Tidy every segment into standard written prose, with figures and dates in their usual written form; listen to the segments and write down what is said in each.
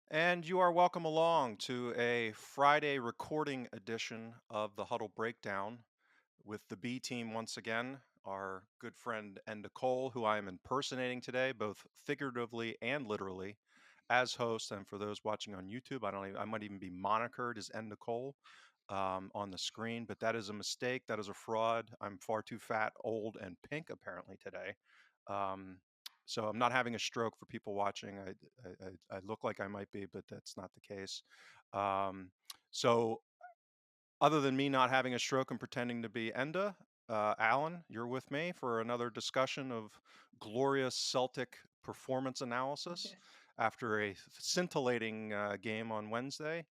And you are welcome along to a Friday recording edition of the Huddle Breakdown with the B team once again. Our good friend Enda Cole, who I am impersonating today, both figuratively and literally, as host. And for those watching on YouTube, I might even be monikered as Enda Cole on the screen, but that is a mistake. That is a fraud. I'm far too fat, old, and pink apparently today. Um, so I'm not having a stroke for people watching. I look like I might be, but that's not the case. Um, so other than me not having a stroke and pretending to be Enda, Alan, you're with me for another discussion of glorious Celtic performance analysis after a scintillating game on Wednesday.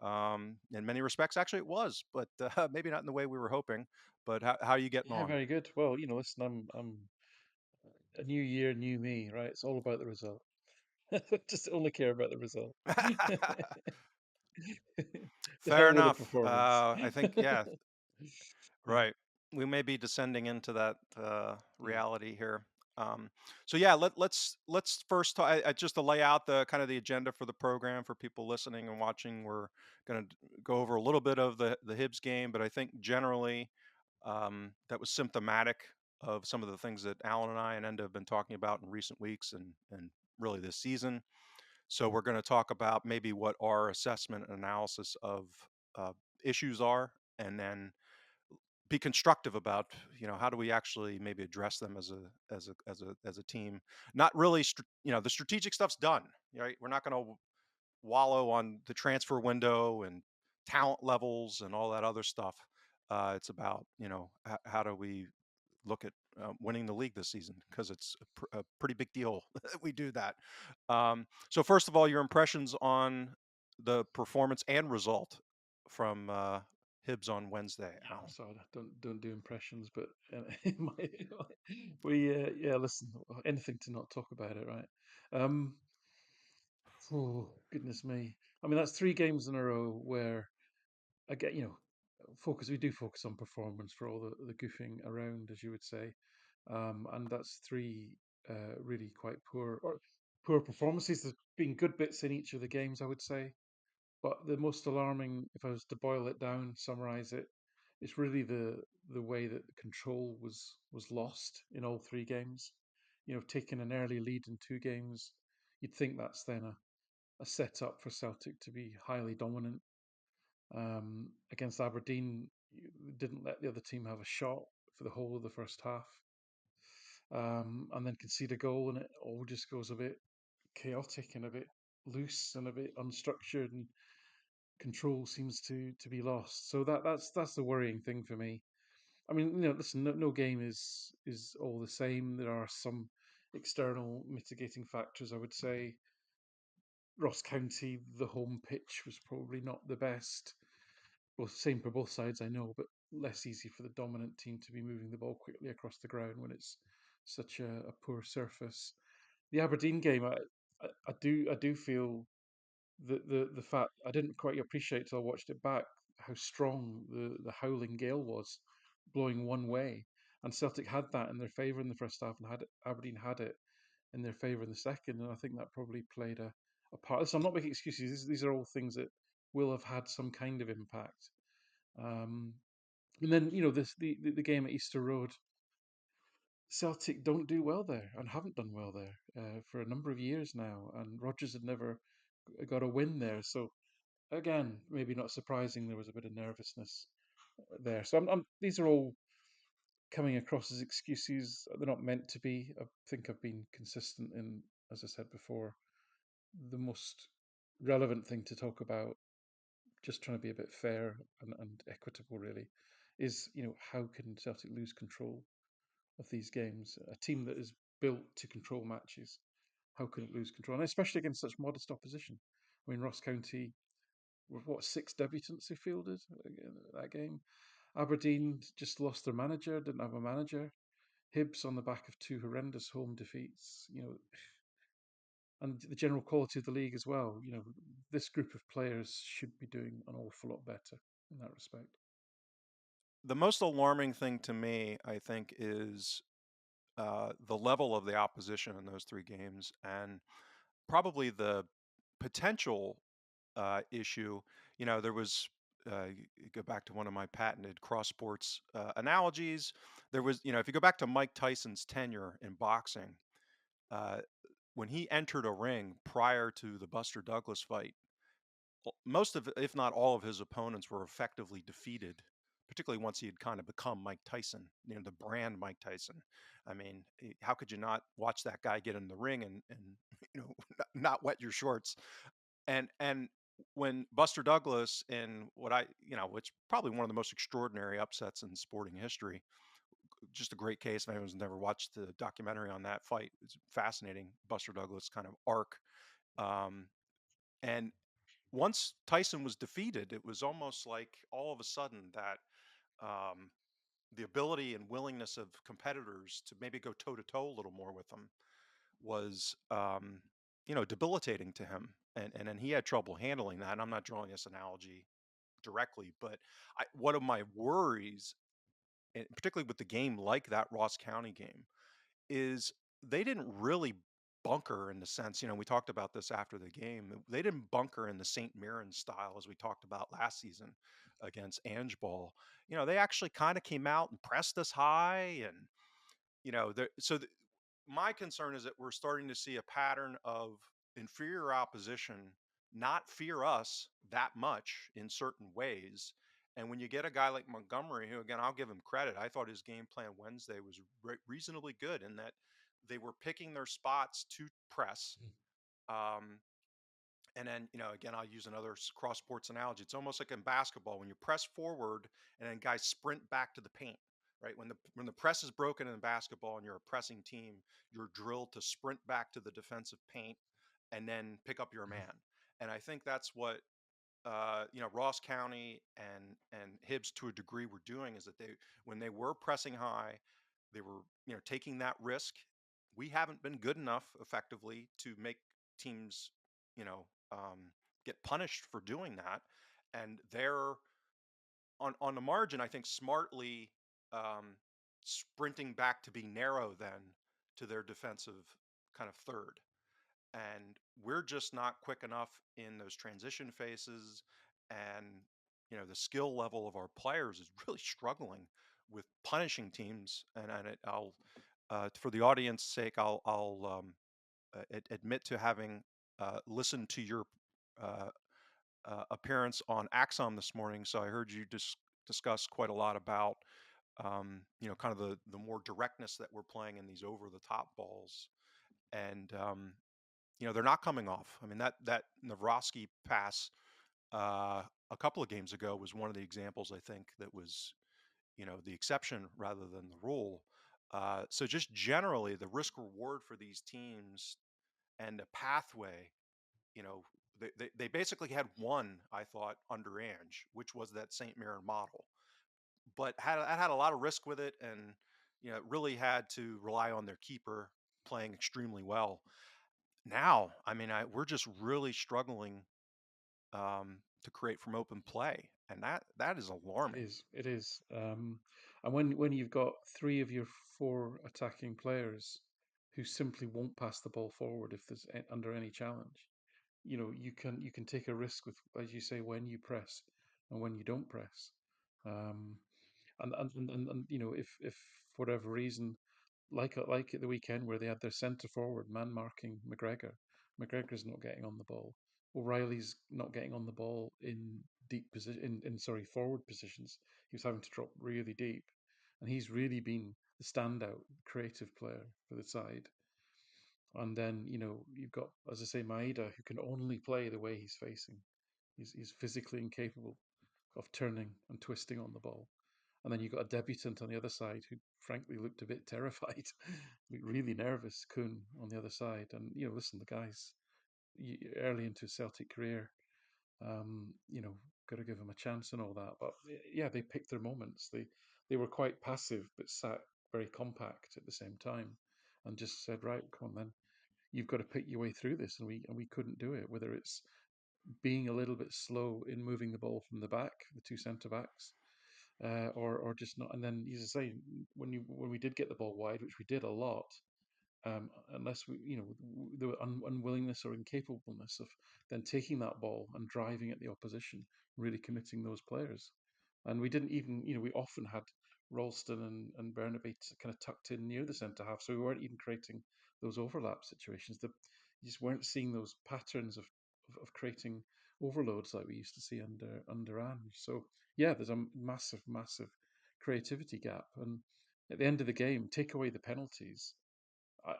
In many respects, actually, it was, but maybe not in the way we were hoping. But how are you getting Yeah, on? very good. Well, listen, I'm a new year, new me, right? It's all about the result. Just only care about the result. The Fair hell with the enough. performance. I think, yeah, Yeah, right. We may be descending into that yeah. reality here. Um, so yeah, let's first talk, just to lay out the kind of the agenda for the program for people listening and watching. We're going to go over a little bit of the Hibs game, but I think generally that was symptomatic of some of the things that Alan and I and Enda have been talking about in recent weeks and really this season. So we're going to talk about maybe what our assessment and analysis of uh, issues are, and then be constructive about how do we actually maybe address them as a team. Not really the strategic stuff's done, right? We're not going to wallow on the transfer window and talent levels and all that other stuff. It's about how do we look at winning the league this season, because it's a pretty big deal that we do that. So first of all, your impressions on the performance and result from Hibs on Wednesday, Yeah, I'm Alan. sorry, don't do impressions, but in we yeah, listen, anything to not talk about it, right? Um, oh goodness me. I mean, that's three games in a row where I get, focus. We do focus on performance for all the goofing around, as you would say, and that's three really quite poor performances. There's been good bits in each of the games, I would say, but the most alarming, if I was to boil it down, summarize it, it's really the way that the control was lost in all three games. Taking an early lead in two games, you'd think that's then a setup for Celtic to be highly dominant. Against Aberdeen, you didn't let the other team have a shot for the whole of the first half, and then concede a goal, and it all just goes a bit chaotic and a bit loose and a bit unstructured, and control seems to be lost. So that's the worrying thing for me. I mean, listen, no game is all the same. There are some external mitigating factors. I would say Ross County, the home pitch was probably not the best. Both same for both sides, I know, but less easy for the dominant team to be moving the ball quickly across the ground when it's such a poor surface. The Aberdeen game, I do feel the fact I didn't quite appreciate till I watched it back how strong the howling gale was, blowing one way, and Celtic had that in their favour in the first half, and had Aberdeen had it in their favour in the second, and I think that probably played a part. So I'm not making excuses. These are all things that will have had some kind of impact. Um, and then the game at Easter Road, Celtic don't do well there and haven't done well there for a number of years now, and Rodgers had never got a win there. So again, maybe not surprising, there was a bit of nervousness there. So these are all coming across as excuses. They're not meant to be. I think I've been consistent in, as I said before, the most relevant thing to talk about, just trying to be a bit fair and equitable, really, is how can Celtic lose control of these games? A team that is built to control matches, how can it lose control? And especially against such modest opposition. I mean, Ross County were what, six debutants they fielded in that game. Aberdeen just lost their manager, didn't have a manager. Hibs on the back of two horrendous home defeats, and the general quality of the league as well. This group of players should be doing an awful lot better in that respect. The most alarming thing to me, I think, is the level of the opposition in those three games, and probably the potential issue, there was. Go back to one of my patented cross sports analogies. There was, if you go back to Mike Tyson's tenure in boxing, uh, when he entered a ring prior to the Buster Douglas fight, most of, if not all of his opponents were effectively defeated, particularly once he had kind of become Mike Tyson, the brand Mike Tyson. I mean, how could you not watch that guy get in the ring and not wet your shorts? And when Buster Douglas, in what which probably one of the most extraordinary upsets in sporting history, just a great case. If anyone's never watched the documentary on that fight, it's fascinating. Buster Douglas kind of arc. Um, and once Tyson was defeated, it was almost like all of a sudden that um, the ability and willingness of competitors to maybe go toe to toe a little more with him was, debilitating to him, and he had trouble handling that. And I'm not drawing this analogy directly, but one of my worries, and particularly with the game like that Ross County game, is they didn't really bunker in the sense, we talked about this after the game. They didn't bunker in the St. Mirren style as we talked about last season against Ange Ball. They actually kind of came out and pressed us high, and my concern is that we're starting to see a pattern of inferior opposition not fear us that much in certain ways. And when you get a guy like Montgomery, who, again, I'll give him credit, I thought his game plan Wednesday was reasonably good in that they were picking their spots to press. Um, and then, again, I'll use another cross sports analogy. It's almost like in basketball when you press forward and then guys sprint back to the paint, right? When the press is broken in basketball and you're a pressing team, you're drilled to sprint back to the defensive paint and then pick up your man. And I think that's what Ross County and Hibs to a degree were doing, is that when they were pressing high, they were taking that risk. We haven't been good enough effectively to make teams you know um, get punished for doing that, and they're on the margin, I think, smartly um, sprinting back to be narrow then to their defensive kind of third, and we're just not quick enough in those transition phases. And the skill level of our players is really struggling with punishing teams. I'll for the audience sake, I'll admit to having listened to your uh, appearance on Axom this morning. So I heard you discuss quite a lot about kind of the more directness that we're playing in these over the top balls. And they're not coming off. I mean, that Navrosky pass a couple of games ago was one of the examples, I think, that was the exception rather than the rule. So just generally, the risk reward for these teams and the pathway, you know, they basically had one, I thought, under Ange, which was that St. Mirren model, but had a lot of risk with it, and it really had to rely on their keeper playing extremely well. Now, I mean, we're just really struggling to create from open play, and that is It alarming. is. It is. And when you've got three of your four attacking players who simply won't pass the ball forward if there's under any challenge, you can take a risk with, as you say, when you press and when you don't press. Um, and if for whatever reason, like at the weekend where they had their centre forward man marking McGregor's not getting on the ball. O'Reilly's not getting on the ball in deep position, in sorry, forward positions. He was having to drop really deep, and he's really been the standout creative player for the side. And then you've got, as I say, Maeda, who can only play the way he's facing. He's physically incapable of turning and twisting on the ball. And then you've got a debutant on the other side who frankly looked a bit terrified, looked really nervous, Kuhn on the other side. And, listen, the guy's early into his Celtic career, got to give him a chance and all that. But yeah, they picked their moments. They were quite passive, but sat very compact at the same time and just said, right, come on then. You've got to pick your way through this, and we couldn't do it. Whether it's being a little bit slow in moving the ball from the back, the two centre backs, or just not. And then, as I say, when we did get the ball wide, which we did a lot, unless the unwillingness or incapableness of then taking that ball and driving at the opposition, really committing those players. And we didn't even, we often had Ralston and Bernabei kind of tucked in near the centre half, so we weren't even creating those overlap situations. You just weren't seeing those patterns of creating overloads like we used to see under Ange. So yeah, there's a massive creativity gap. And at the end of the game, take away the penalties.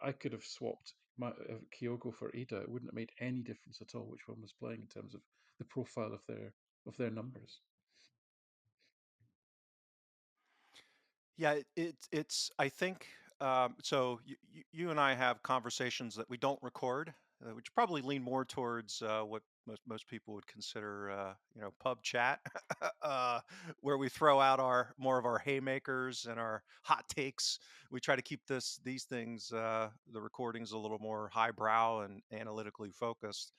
I could have swapped Kyogo for Idah. It wouldn't have made any difference at all which one was playing in terms of the profile of their numbers. Yeah, it's. I think so. You and I have conversations that we don't record, which probably lean more towards what most people would consider, pub chat, uh, where we throw out our more of our haymakers and our hot takes. We try to keep these things, the recordings, a little more highbrow and analytically focused.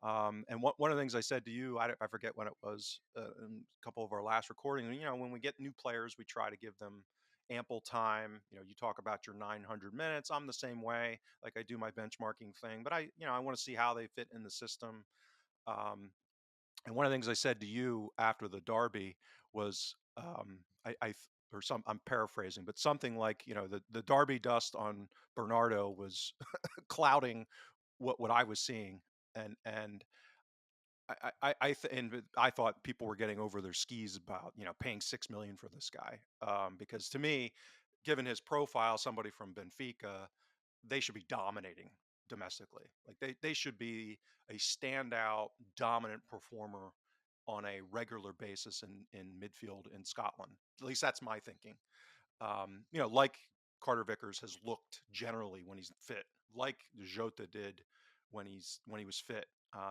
And one of the things I said to you, I forget when it was, in a couple of our last recordings. When we get new players, we try to give them ample time. You talk about your 900 minutes. I'm the same way. Like, I do my benchmarking thing, but I want to see how they fit in the system. Um, and one of the things I said to you after the derby was, or I'm paraphrasing, but something like, the derby dust on Bernardo was clouding what I was seeing. And and I thought people were getting over their skis about paying 6 million for this guy, because to me, given his profile, somebody from Benfica, they should be dominating domestically. Like, they should be a standout, dominant performer on a regular basis in midfield in Scotland. At least that's my thinking. Like Carter Vickers has looked generally when he's fit, like Jota did when he was fit.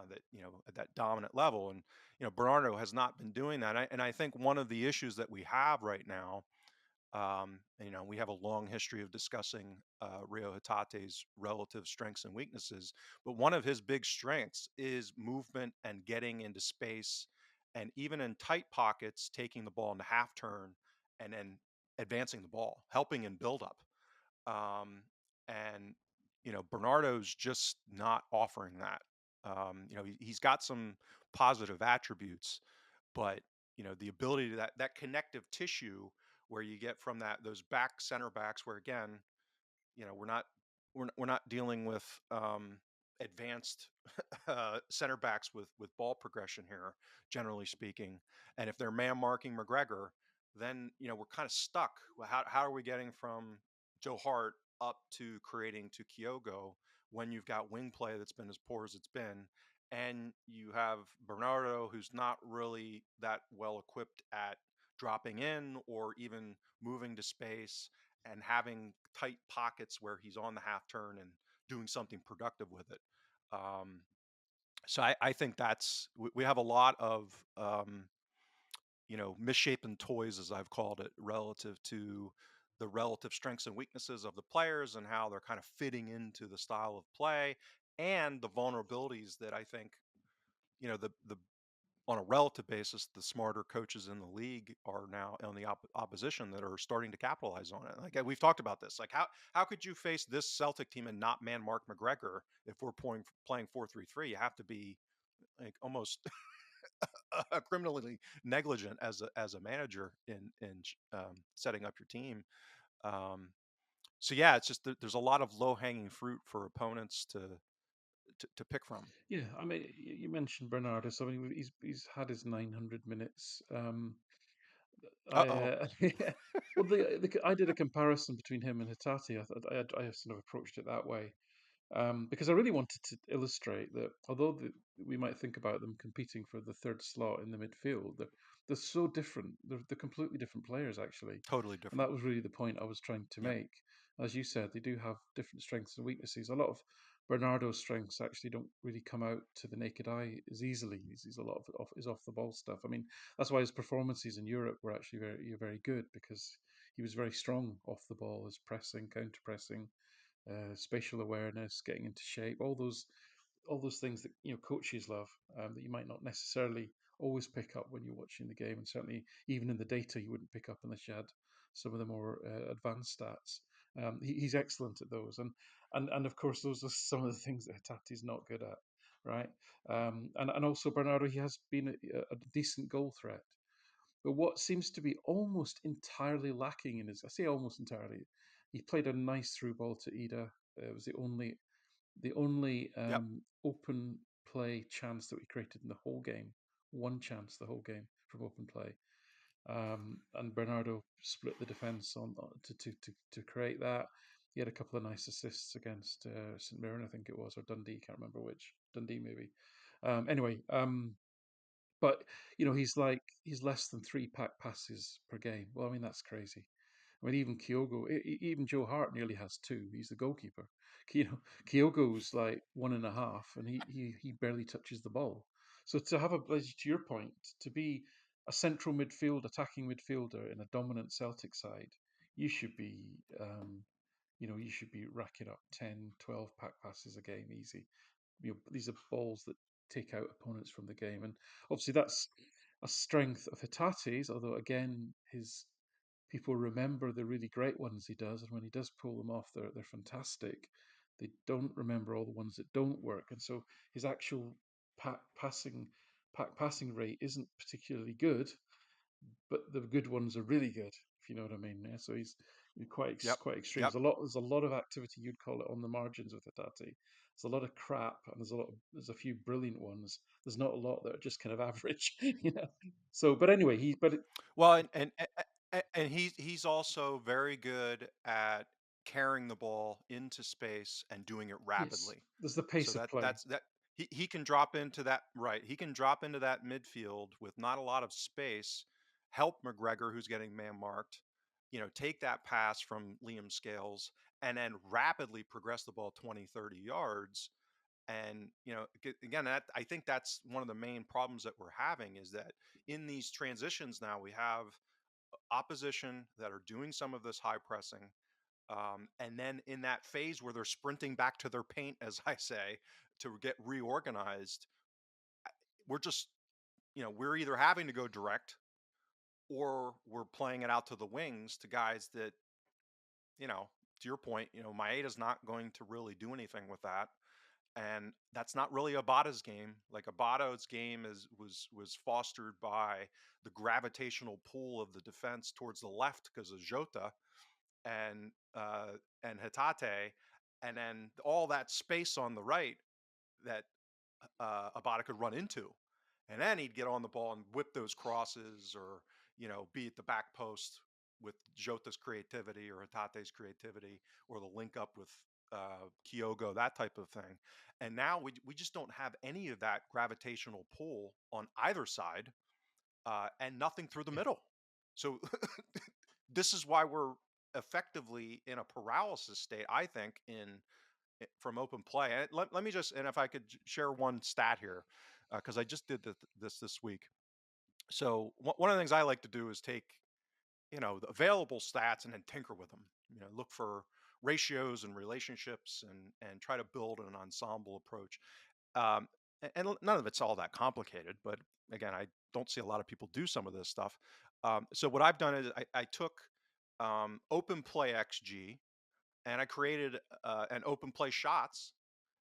That at that dominant level, and Bernardo has not been doing that. And I think one of the issues that we have right now, and, we have a long history of discussing Rio Hatate's relative strengths and weaknesses, but one of his big strengths is movement and getting into space, and even in tight pockets, taking the ball into half turn and then advancing the ball, helping in build up. Um, and Bernardo's just not offering that. He's got some positive attributes, but the ability to that connective tissue where you get from those back center backs, where again, we're not dealing with advanced center backs with ball progression here, generally speaking. And if they're man marking McGregor, then we're kind of stuck. How are we getting from Joe Hart up to creating to Kyogo when you've got wing play that's been as poor as it's been, and you have Bernardo, who's not really that well equipped at dropping in or even moving to space and having tight pockets where he's on the half turn and doing something productive with it. Um, so I think we have a lot of misshapen toys, as I've called it, relative to the relative strengths and weaknesses of the players and how they're kind of fitting into the style of play, and the vulnerabilities that I think the on a relative basis, the smarter coaches in the league are now on the opposition that are starting to capitalize on it. Like, we've talked about this. Like, how could you face this Celtic team and not man Mark McGregor if we're playing 4-3-3? You have to be like almost criminally negligent as a manager in setting up your team. Um, so yeah, it's just there's a lot of low hanging fruit for opponents to pick from. Yeah, I mean, you mentioned Bernardo. So I mean, he's had his 900 minutes. Uh oh, Yeah. Well, I did a comparison between him and Hitati. I sort of approached it that way. Because I really wanted to illustrate that although we might think about them competing for the third slot in the midfield, they're so different. They're completely different players, actually. totally And different. that was really the point I was trying to Yep, make. As you said, they do have different strengths and weaknesses. A lot of Bernardo's strengths actually don't really come out to the naked eye as easily. He's a lot of his off the ball stuff. I mean, that's why his performances in Europe were actually very good, because he was very strong off the ball, his pressing, counter pressing, spatial awareness, getting into shape, all those things that coaches love, that you might not necessarily always pick up when you're watching the game, and certainly even in the data you wouldn't pick up unless you had some of the more advanced stats. He's excellent at those, and and of course those are some of the things that Hitati's not good at, right? And also Bernardo, he has been a decent goal threat, but what seems to be almost entirely lacking in his, I say almost entirely, he played a nice through ball to Idah. It was the only open play chance that we created in the whole game. One chance the whole game from open play. And Bernardo split the defence on to create that. He had a couple of nice assists against St Mirren, I think it was, or Dundee. Can't remember which. Dundee maybe. Anyway, but he's less than three pack passes per game. Well, I mean that's crazy. I mean even even Joe Hart nearly has two. He's the goalkeeper. Kyogo's like one and a half, and he barely touches the ball. So to have to your point, to be a central midfield, attacking midfielder in a dominant Celtic side, you should be you should be racking up 10, 12 pack passes a game easy. These are balls that take out opponents from the game, and obviously that's a strength of Hitate's. Although again, his people remember the really great ones he does, and when he does pull them off, they're fantastic. They don't remember all the ones that don't work, and so his actual pack passing pack passing rate isn't particularly good, but the good ones are really good, if you know what I mean. Yeah? So he's Yep. quite extreme. Yep. There's a lot of activity, you'd call it, on the margins with Hatate. There's a lot of crap, and there's a few brilliant ones. There's not a lot that are just kind of average, you know. So, but anyway, Well, and he's also very good at carrying the ball into space and doing it yes, rapidly. there's the So pace of play. that he can drop into that right. He can drop into that midfield with not a lot of space, help McGregor who's getting man marked, take that pass from Liam Scales and then rapidly progress the ball 20, 30 yards. And again, that I think that's one of the main problems that we're having is that in these transitions now we have opposition that are doing some of this high pressing, and then in that phase where they're sprinting back to their paint, as I say, to get reorganized, we're just, we're either having to go direct or we're playing it out to the wings to guys that, to your point, Maeda's not going to really do anything with that. And that's not really Abada's game. Like Abada's game was fostered by the gravitational pull of the defense towards the left because of Jota and Hatate, and then all that space on the right that Abada could run into, and then he'd get on the ball and whip those crosses, or be at the back post with Jota's creativity or Hatate's creativity, or the link up with Kyogo, that type of thing. And now we just don't have any of that gravitational pull on either side, and nothing through the Yeah, middle. So this is why we're effectively in a paralysis state, I think, from open play. And let me just, and if I could share one stat here, because I just did this week. So one of the things I like to do is take, the available stats and then tinker with them. Look for ratios and relationships and try to build an ensemble approach. And none of it's all that complicated, but again, I don't see a lot of people do some of this stuff. So what I've done is I took open play XG and I created an open play shots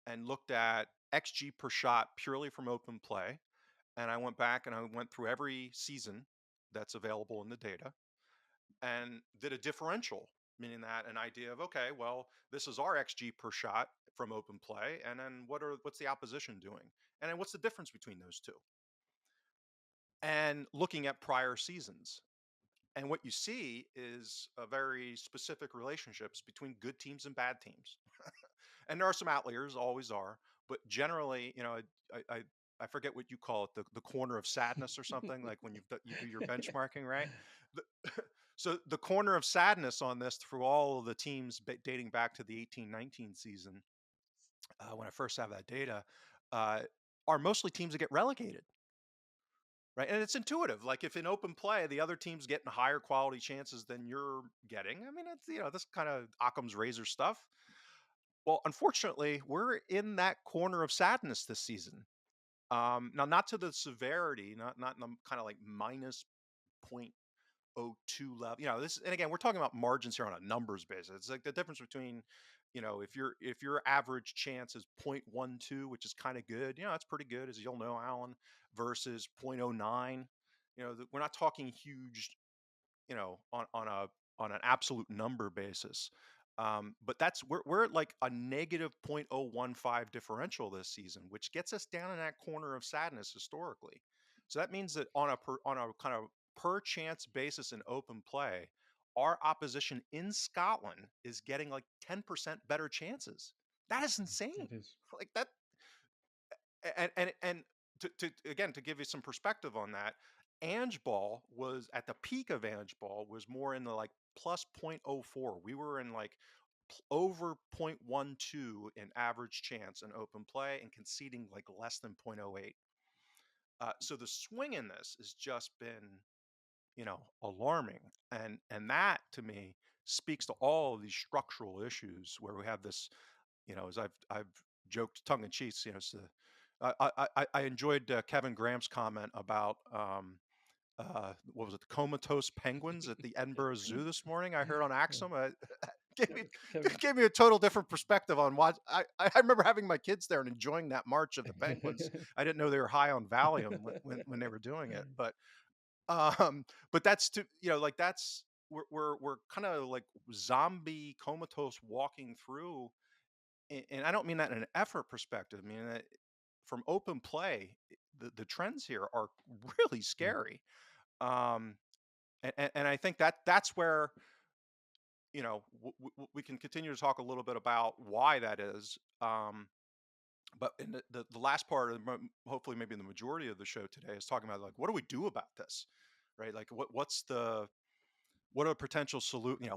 and looked at XG per shot purely from open play. And I went back and I went through every season that's available in the data and did a differential, meaning that an idea of, okay, well, this is our XG per shot from open play, and then what's the opposition doing, and then what's the difference between those two, and looking at prior seasons. And what you see is a very specific relationships between good teams and bad teams. And there are some outliers, always are, but generally, I forget what you call it, the corner of sadness or something, like when you do your benchmarking, right? The, so the corner of sadness on this through all of the teams dating back to the 18-19 season, when I first have that data, uh, are mostly teams that get relegated. Right. And it's intuitive. Like if in open play, the other team's getting higher quality chances than you're getting. I mean, it's, this kind of Occam's razor stuff. Well, unfortunately, we're in that corner of sadness this season. Now, not to the severity, not in the kind of like minus 0.02 level. This, and again, we're talking about margins here on a numbers basis. It's like the difference between, if your average chance is 0.12, which is kind of good, that's pretty good, as you'll know, Alan, versus 0.09. We're not talking huge, on an absolute number basis. But we're at like a negative 0.015 differential this season, which gets us down in that corner of sadness historically. So that means that on a kind of per chance basis in open play, our opposition in Scotland is getting like 10% better chances. That is insane. It is. Like that, and to again, to give you some perspective on that, Ange ball was at the peak of Ange ball was more in the like plus 0.04. We were in like over 0.12 in average chance in open play and conceding like less than 0.08. So the swing in this has just been, alarming, and that to me speaks to all of these structural issues where we have this, as I've joked tongue in cheek, so I enjoyed Kevin Graham's comment about what was it, the comatose penguins at the Edinburgh Zoo this morning. I heard on Yeah. Axum. Gave me Kevin. gave me a total different perspective on what I remember having my kids there and enjoying that march of the penguins. I didn't know they were high on Valium when they were doing it, um, but that's to like that's we're kind of like zombie comatose walking through, and I don't mean that in an effort perspective. I mean that from open play, the trends here are really Yeah. scary. Um, and I think that's where we can continue to talk a little bit about why that is. But in the last part of hopefully maybe the majority of the show today is talking about like what do we do about this, right? Like what are the potential solution?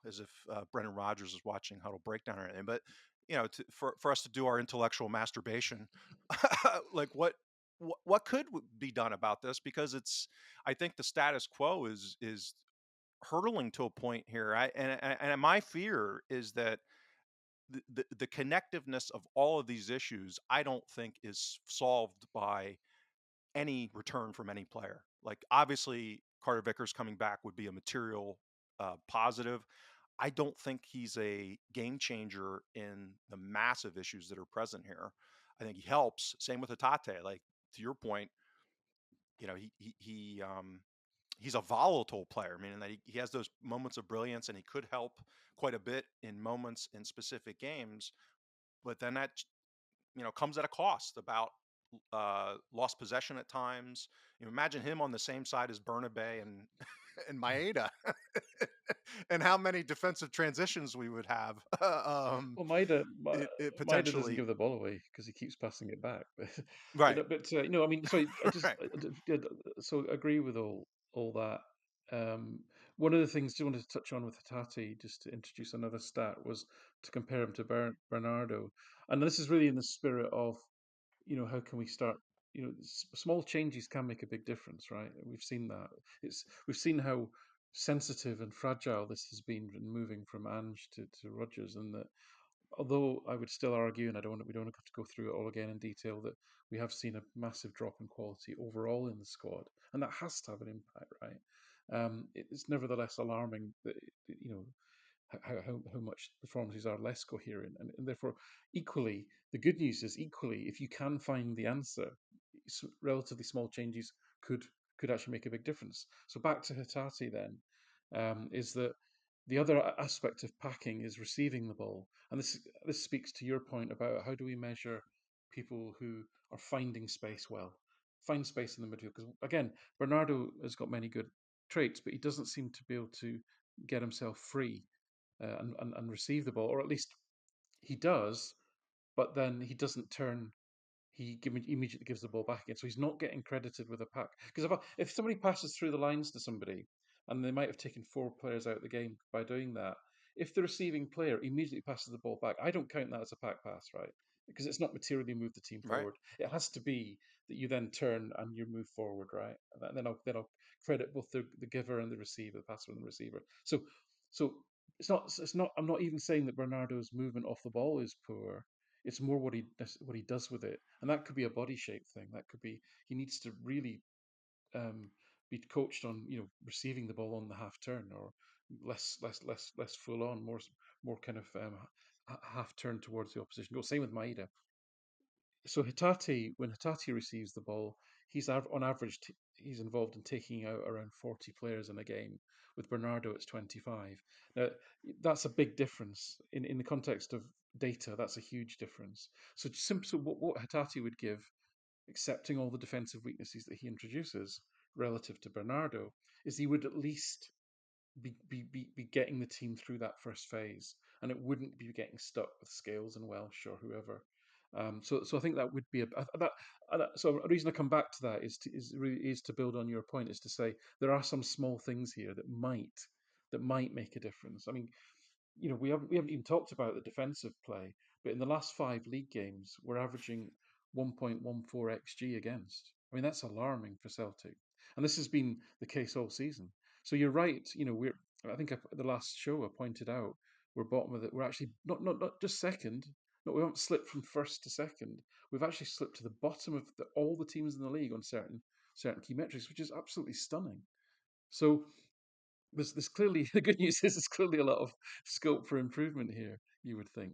As if Brendan Rodgers is watching Huddle Breakdown or anything, but for us to do our intellectual masturbation, like what could be done about this? Because I think the status quo is hurtling to a point here. And my fear is that the connectiveness of all of these issues, I don't think is solved by any return from any player. Like obviously Carter Vickers coming back would be a material positive. I don't think he's a game changer in the massive issues that are present here. I think he helps. Same with Hatate. Like to your point, he's a volatile player, meaning that he has those moments of brilliance and he could help quite a bit in moments in specific games. But then that comes at a cost about lost possession at times. Imagine him on the same side as Bernabe and and Maeda, and how many defensive transitions we would have. Well, It Maida doesn't potentially give the ball away because he keeps passing it back. right, I mean, sorry, I just right. so agree with all that. Um, One of the things I wanted to touch on with Hatati, just to introduce another stat, was to compare him to Bernardo, and this is really in the spirit of, how can we start? Small changes can make a big difference, right? We've seen that. We've seen how sensitive and fragile this has been in moving from Ange to Rodgers, and that although I would still argue, and we don't have to go through it all again in detail, that we have seen a massive drop in quality overall in the squad, and that has to have an impact, right? It's nevertheless alarming that how much performances are less coherent, and therefore equally the good news is equally if you can find the answer, relatively small changes could could actually make a big difference. So back to Hitati then, is that the other aspect of packing is receiving the ball, and this speaks to your point about how do we measure people who are finding space well, find space in the midfield, because again Bernardo has got many good traits, but he doesn't seem to be able to get himself free and receive the ball, or at least he does, but then he doesn't turn. Immediately gives the ball back again, so he's not getting credited with a pack. Because if somebody passes through the lines to somebody, and they might have taken four players out of the game by doing that, if the receiving player immediately passes the ball back, I don't count that as a pack pass, right? Because it's not materially moved the team Right. forward. It has to be that you then turn and you move forward, right? And then I'll credit both the giver and the receiver, the passer and the receiver. So it's not. I'm not even saying that Bernardo's movement off the ball is poor. It's more what he does with it, and that could be a body shape thing. That could be he needs to really um, be coached on receiving the ball on the half turn, or less full on, more kind of half turned towards the opposition goal. Same with Maida. So Hitati, when Hitati receives the ball, on average he's involved in taking out around 40 players in a game. With Bernardo, it's 25. Now that's a big difference in the context of data. That's a huge difference. So simply what Hitati would give, accepting all the defensive weaknesses that he introduces relative to Bernardo, is he would at least be getting the team through that first phase, and it wouldn't be getting stuck with Scales and Welsh or whoever. So I think that would be so a reason I come back to that is to build on your point, is to say there are some small things here that might make a difference. I mean, we haven't even talked about the defensive play, but in the last 5 league games, we're averaging 1.14 xg against. I mean, that's alarming for Celtic, and this has been the case all season. So you're right. I think the last show I pointed out we're bottom of it. We're actually not just second. No, we haven't slipped from first to second. We've actually slipped to the bottom of all the teams in the league on certain key metrics, which is absolutely stunning. So there's clearly the good news is there's clearly a lot of scope for improvement here. You would think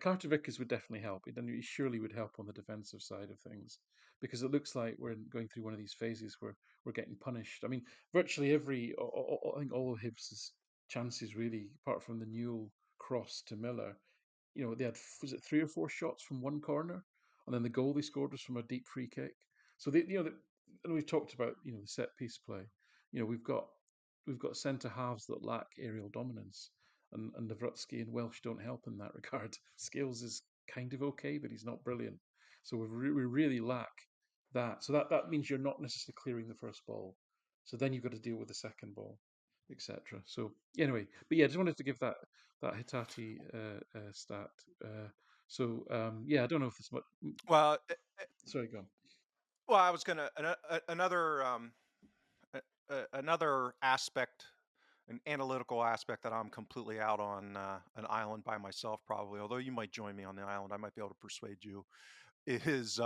Carter Vickers would definitely help. He surely would help on the defensive side of things, because it looks like we're going through one of these phases where we're getting punished. I mean, virtually I think all of Hibs' chances really, apart from the Newell cross to Miller, they had, was it 3 or 4 shots from one corner, and then the goal they scored was from a deep free kick. So and we've talked about the set piece play. We've got centre halves that lack aerial dominance, and Davrutsky and Welsh don't help in that regard. Scales is kind of okay, but he's not brilliant. So we really lack that. So that means you're not necessarily clearing the first ball. So then you've got to deal with the second ball, etc. So anyway, but yeah, just wanted to give that Hitati stat. Yeah, I don't know if there's much. Well, Sorry, go on. well, I was gonna another another aspect, an analytical aspect that I'm completely out on an island by myself, probably. Although you might join me on the island, I might be able to persuade you. Is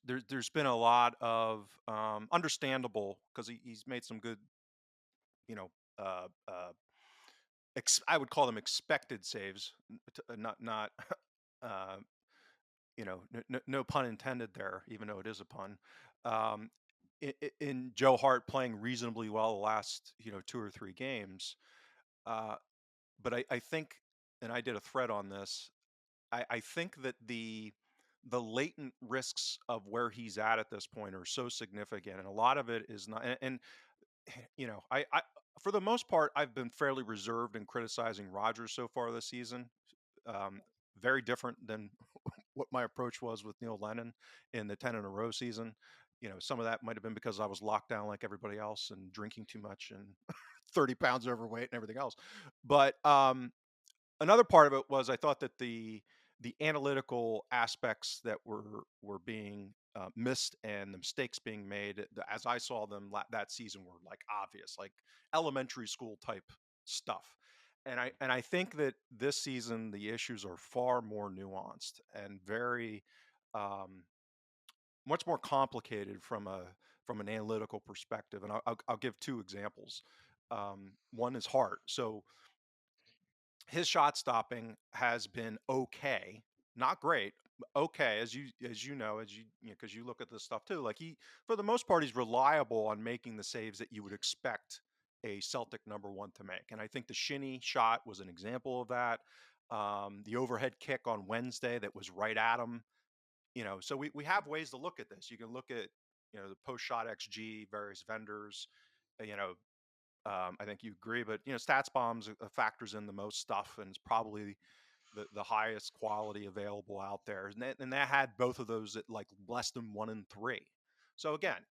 there's been a lot of understandable, because he's made some good, you know, uh, uh, I would call them expected saves, not uh, no pun intended there, even though it is a pun. Um, in Joe Hart playing reasonably well the last 2 or 3 games, uh, but I think, and I did a thread on this. I think that the latent risks of where he's at this point are so significant, and a lot of it is not. And I for the most part I've been fairly reserved in criticizing Rodgers so far this season. Um, Very different than what my approach was with Neil Lennon in the 10 in a row season. Some of that might have been because I was locked down like everybody else and drinking too much and 30 pounds overweight and everything else. But another part of it was I thought that the analytical aspects that were being missed and the mistakes being made, as I saw them that season, were like obvious, like elementary school type stuff. And I think that this season the issues are far more nuanced and very um, much more complicated from an analytical perspective. And I'll give 2 examples. One is Hart. So his shot stopping has been okay, not great, but okay, because you look at this stuff too. Like, he, for the most part, he's reliable on making the saves that you would expect a Celtic number one to make. And I think the Shinnie shot was an example of that. The overhead kick on Wednesday that was right at him. So we have ways to look at this. You can look at the post shot XG, various vendors. You know, I think you agree, but Stats Bombs factors in the most stuff, and it's probably the highest quality available out there. And that had both of those at like less than 1 in 3. So again,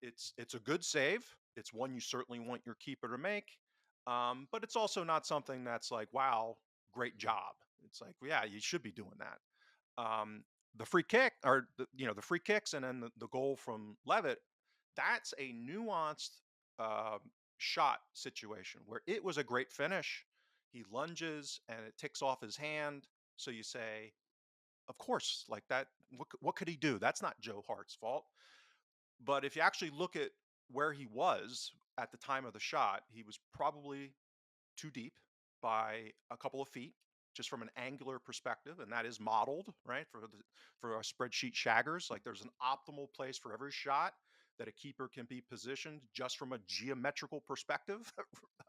it's a good save. It's one you certainly want your keeper to make, but it's also not something that's like, wow, great job. It's like, yeah, you should be doing that. The free kick, or the free kicks, and then the goal from Levitt, that's a nuanced uh, shot situation where it was a great finish. He lunges and it ticks off his hand. So you say, of course, like that. What could he do? That's not Joe Hart's fault. But if you actually look at where he was at the time of the shot, he was probably too deep by a couple of feet, just from an angular perspective, and that is modeled right for our spreadsheet shaggers. Like there's an optimal place for every shot that a keeper can be positioned just from a geometrical perspective,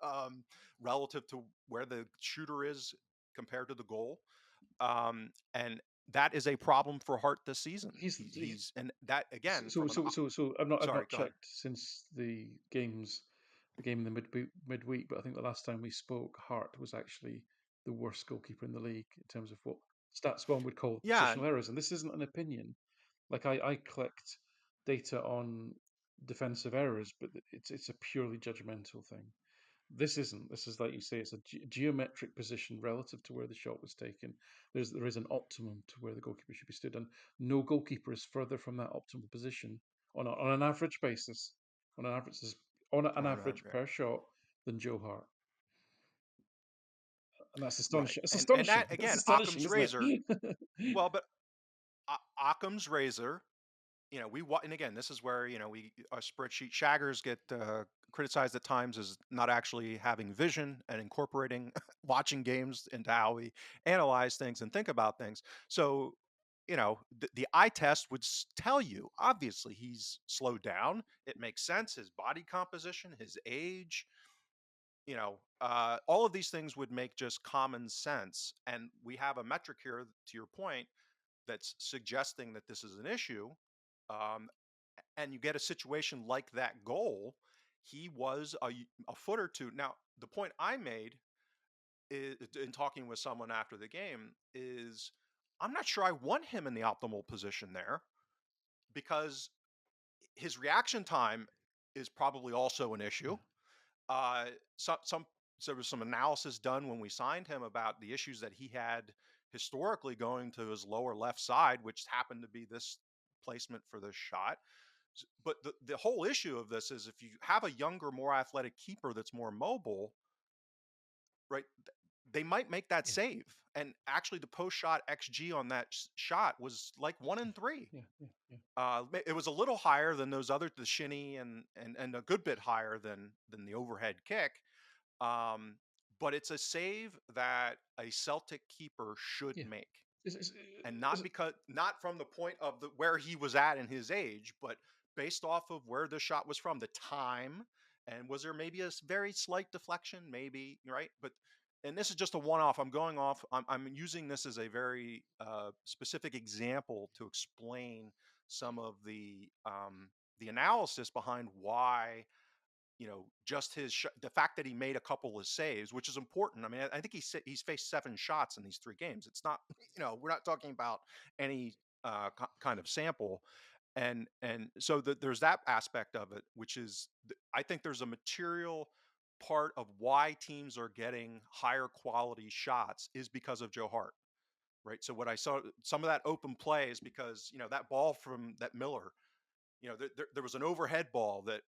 um, relative to where the shooter is compared to the goal. And that is a problem for Hart this season. He's He's and that again so from an so so so I've sorry, not go ahead. checked since the game in the midweek, but I think the last time we spoke, Hart was actually the worst goalkeeper in the league in terms of what stats one would call Yeah, positional errors. And this isn't an opinion. Like I collect data on defensive errors, but it's a purely judgmental thing. This isn't. This is like you say, it's a geometric position relative to where the shot was taken. There is an optimum to where the goalkeeper should be stood, and no goalkeeper is further from that optimal position on an average basis, on an average on an on that, average per shot than Joe Hart, and that's right, astonishing. It's and astonishing. that It's again, astonishing, Occam's isn't razor. it? Well, but Occam's razor, and again, this is where we our spreadsheet shaggers get criticized at times as not actually having vision and incorporating watching games into how we analyze things and think about things. So the eye test would tell you obviously he's slowed down. It makes sense, his body composition, his age, all of these things would make just common sense. And we have a metric here, to your point, that's suggesting that this is an issue. Um, and you get a situation like that goal. He was a foot or two. Now, the point I made in talking with someone after the game is I'm not sure I want him in the optimal position there because his reaction time is probably also an Yeah, issue. Uh, some so there was some analysis done when we signed him about the issues that he had historically going to his lower left side, which happened to be this placement for this shot. But the whole issue of this is if you have a younger, more athletic keeper that's more mobile, right? They might make that yeah, save. And actually, the post shot XG on that shot was like 1 in 3. yeah, yeah, yeah, It was a little higher than those other, the shinny, and a good bit higher than the overhead kick. Um, but it's a save that a Celtic keeper should yeah. make, It's, it's, and it's, not from the point of where he was at in his age, but based off of where the shot was from, the time, and was there maybe a very slight deflection, maybe, right? But and this is just a one-off. I'm going off. I'm using this as a very specific example to explain some of the analysis behind why just the fact that he made a couple of saves, which is important. I mean, I think he's faced 7 shots in these 3 games. It's not, we're not talking about any kind of sample, and so there's that aspect of it, which is I think there's a material part of why teams are getting higher quality shots is because of Joe Hart, right? So what I saw some of that open play is because that ball from that Miller, there was an overhead ball that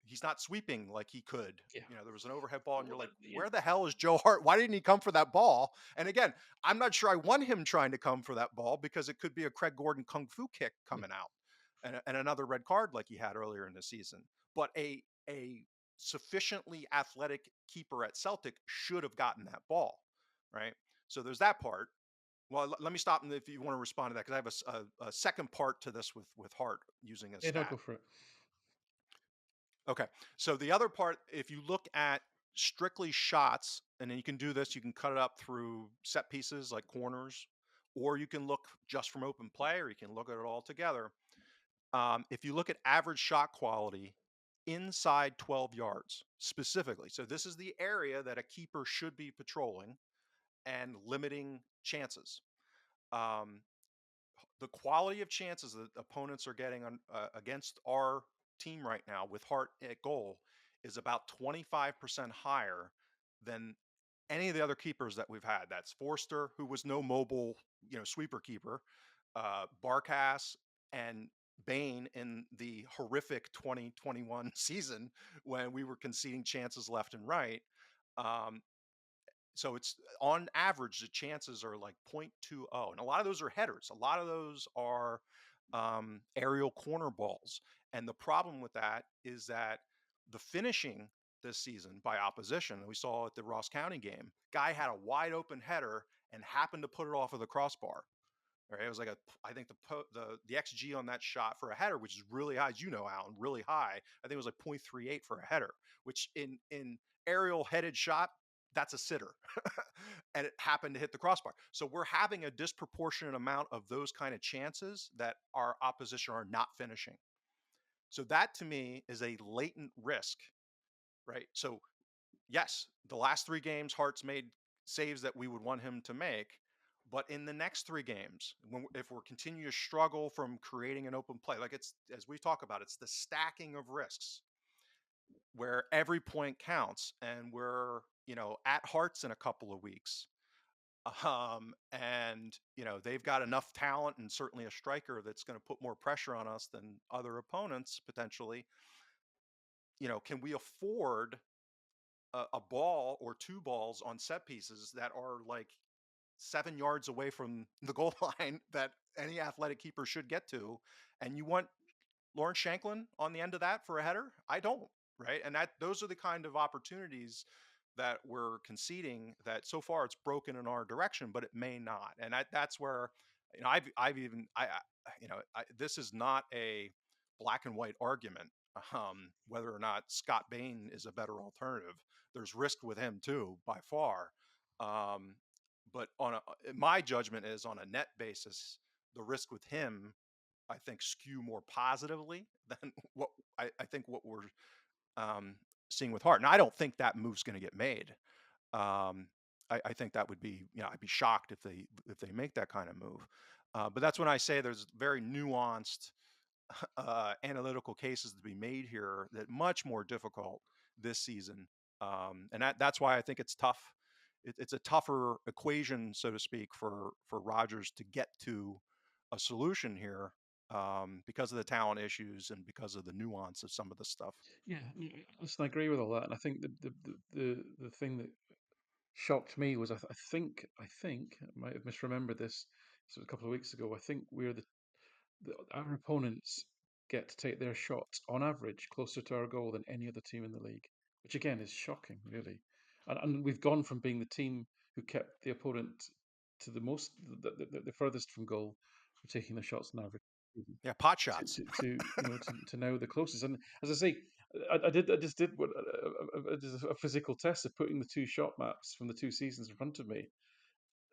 he's not sweeping like he could. yeah. There was an overhead ball, and Well, you're like, yeah, where the hell is Joe Hart? Why didn't he come for that ball? And again, I'm not sure I want him trying to come for that ball because it could be a Craig Gordon kung fu kick yeah, coming out, and another red card like he had earlier in the season. But a sufficiently athletic keeper at Celtic should have gotten that ball, right? So there's that part. Well, let me stop, and if you want to respond to that, because I have a second part to this with Hart using a yeah. No, stat. go for it. Okay, so the other part, if you look at strictly shots, and then you can do this, you can cut it up through set pieces like corners, or you can look just from open play, or you can look at it all together. If you look at average shot quality inside 12 yards specifically, so this is the area that a keeper should be patrolling and limiting chances. Um, the quality of chances that opponents are getting against our team right now with Hart at goal is about 25% higher than any of the other keepers that we've had. That's Forster, who was no mobile, sweeper keeper, Barkas, and Bain in the horrific 2021 season when we were conceding chances left and right. Um, so it's on average the chances are like 0.20, and a lot of those are headers, a lot of those are aerial corner balls, and the problem with that is that the finishing this season by opposition. We saw at the Ross County game. Guy had a wide open header and happened to put it off of the crossbar. Right, it was like I think the XG on that shot for a header, which is really high, as you know, Alan, really high. I think it was like 0.38 for a header, which in aerial headed shot, that's a sitter, and it happened to hit the crossbar. So we're having a disproportionate amount of those kind of chances that our opposition are not finishing. So that to me is a latent risk, right? So yes, the last three games, Hart's made saves that we would want him to make. But in the next three games, if we're continuing to struggle from creating an open play, like it's as we talk about, it's the stacking of risks where every point counts, and we're at Hearts in a couple of weeks, and they've got enough talent and certainly a striker that's going to put more pressure on us than other opponents potentially. Can we afford a ball or two balls on set pieces that are like 7 yards away from the goal line that any athletic keeper should get to, and you want Lawrence Shanklin on the end of that for a header? I don't, right? And those are the kind of opportunities that we're conceding that so far it's broken in our direction, but it may not. And that's where I've even this is not a black and white argument. Whether or not Scott Bain is a better alternative, there's risk with him too, by far. Um, but my judgment is on a net basis, the risk with him, I think, skew more positively than what I think what we're um, seeing with Hart. Now, I don't think that move's going to get made. Um, I think that would be, I'd be shocked if they make that kind of move. But that's when I say there's very nuanced analytical cases to be made here that much more difficult this season, and that's why I think it's tough. It's a tougher equation, so to speak, for Rogers to get to a solution here, because of the talent issues and because of the nuance of some of the stuff. Yeah, listen, I agree with all that, and I think the thing that shocked me was I think I might have misremembered this. This was a couple of weeks ago. I think we're our opponents get to take their shots on average closer to our goal than any other team in the league, which again is shocking, really. And we've gone from being the team who kept the opponent to the furthest from goal for taking the shots on average Yeah, pot to, shots. to, to to now the closest. And as I say, I just did a physical test of putting the two shot maps from the two seasons in front of me,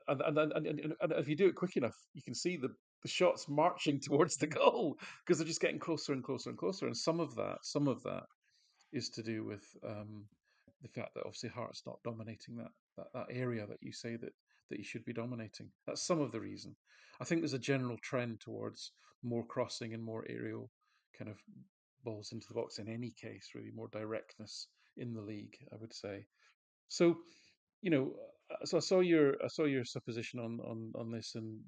and if you do it quick enough, you can see the shots marching towards the goal because they're just getting closer and closer and closer. And some of that is to do with the fact that obviously Hart's not dominating that area that you say that he should be dominating. That's some of the reason. I think there's a general trend towards more crossing and more aerial kind of balls into the box in any case, really more directness in the league, I would say. So, you know, so I saw your supposition on this, and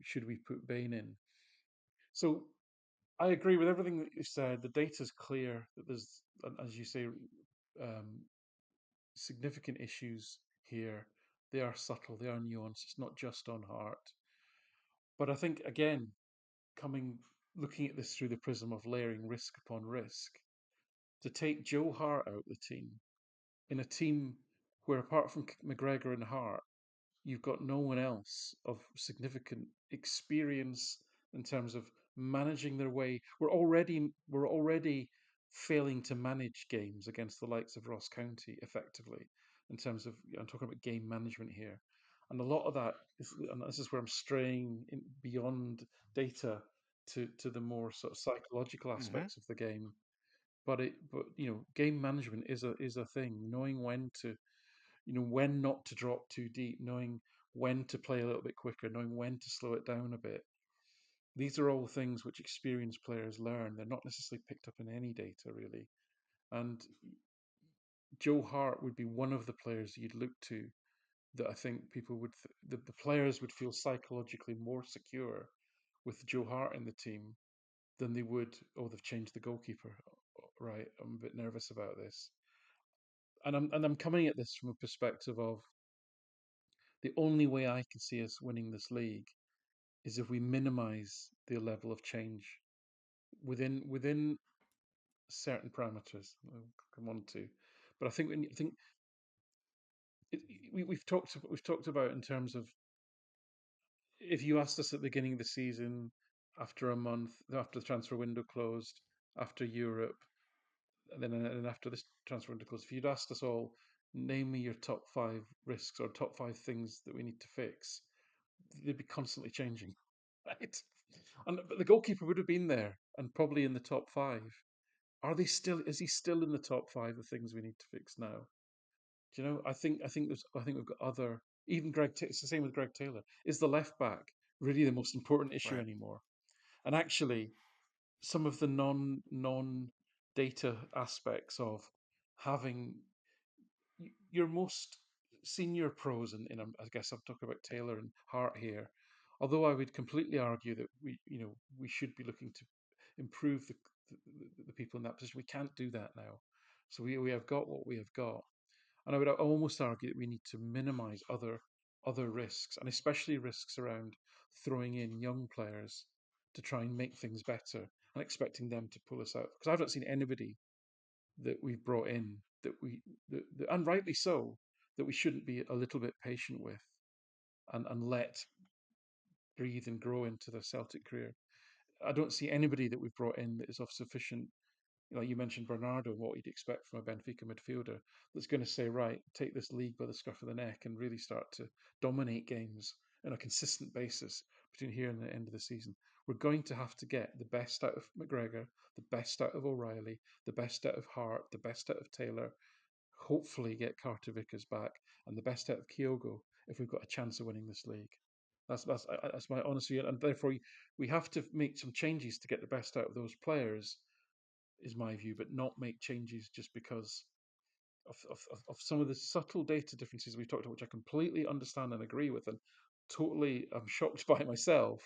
should we put Bain in? So I agree with everything that you said. The data's clear that there's, as you say, um, significant issues here. They are subtle, they are nuanced. It's not just on Hart. But I think again, looking at this through the prism of layering risk upon risk, to take Joe Hart out of the team in a team where apart from McGregor and Hart, you've got no one else of significant experience in terms of managing their way. We're already failing to manage games against the likes of Ross County effectively in terms of I'm talking about game management here. And a lot of that is, and this is where I'm straying beyond data to the more sort of psychological Hmm. aspects of the game. But game management is a thing. Knowing when not to drop too deep, knowing when to play a little bit quicker, knowing when to slow it down a bit. These are all things which experienced players learn. They're not necessarily picked up in any data, really. And Joe Hart would be one of the players you'd look to that I think people the players would feel psychologically more secure with Joe Hart in the team than they would, oh, they've changed the goalkeeper. Right, I'm a bit nervous about this. And I'm coming at this from a perspective of the only way I can see us winning this league is if we minimize the level of change within certain parameters. I'll come on to, But I think it, we've talked about in terms of if you asked us at the beginning of the season, after a month, after the transfer window closed, after Europe, and then after this transfer window closed, if you'd asked us all, name me your top five risks or top five things that we need to fix, they'd be constantly changing, right? And but the goalkeeper would have been there and probably in the top five. Are they still? Is he still in the top five of things we need to fix now? Do you know? I think we've got other. Even it's the same with Greg Taylor. Is the left back really the most important issue Right. anymore? And actually, some of the non data aspects of having your most senior pros, I guess I'm talking about Taylor and Hart here. Although I would completely argue that we should be looking to improve the people in that position. We can't do that now. So we have got what we have got. And I would almost argue that we need to minimize other risks, and especially risks around throwing in young players to try and make things better and expecting them to pull us out. Because I've not seen anybody that we've brought in and rightly so, that we shouldn't be a little bit patient with and let breathe and grow into their Celtic career. I don't see anybody that we've brought in that is of sufficient. Like you mentioned Bernardo, what you'd expect from a Benfica midfielder that's going to say, right, take this league by the scruff of the neck and really start to dominate games on a consistent basis between here and the end of the season. We're going to have to get the best out of McGregor, the best out of O'Reilly, the best out of Hart, the best out of Taylor, hopefully get Carter Vickers back, and the best out of Kyogo if we've got a chance of winning this league. That's my honest view, and therefore we have to make some changes to get the best out of those players, is my view, but not make changes just because of some of the subtle data differences we talked about, which I completely understand and agree with, and totally I'm shocked by myself.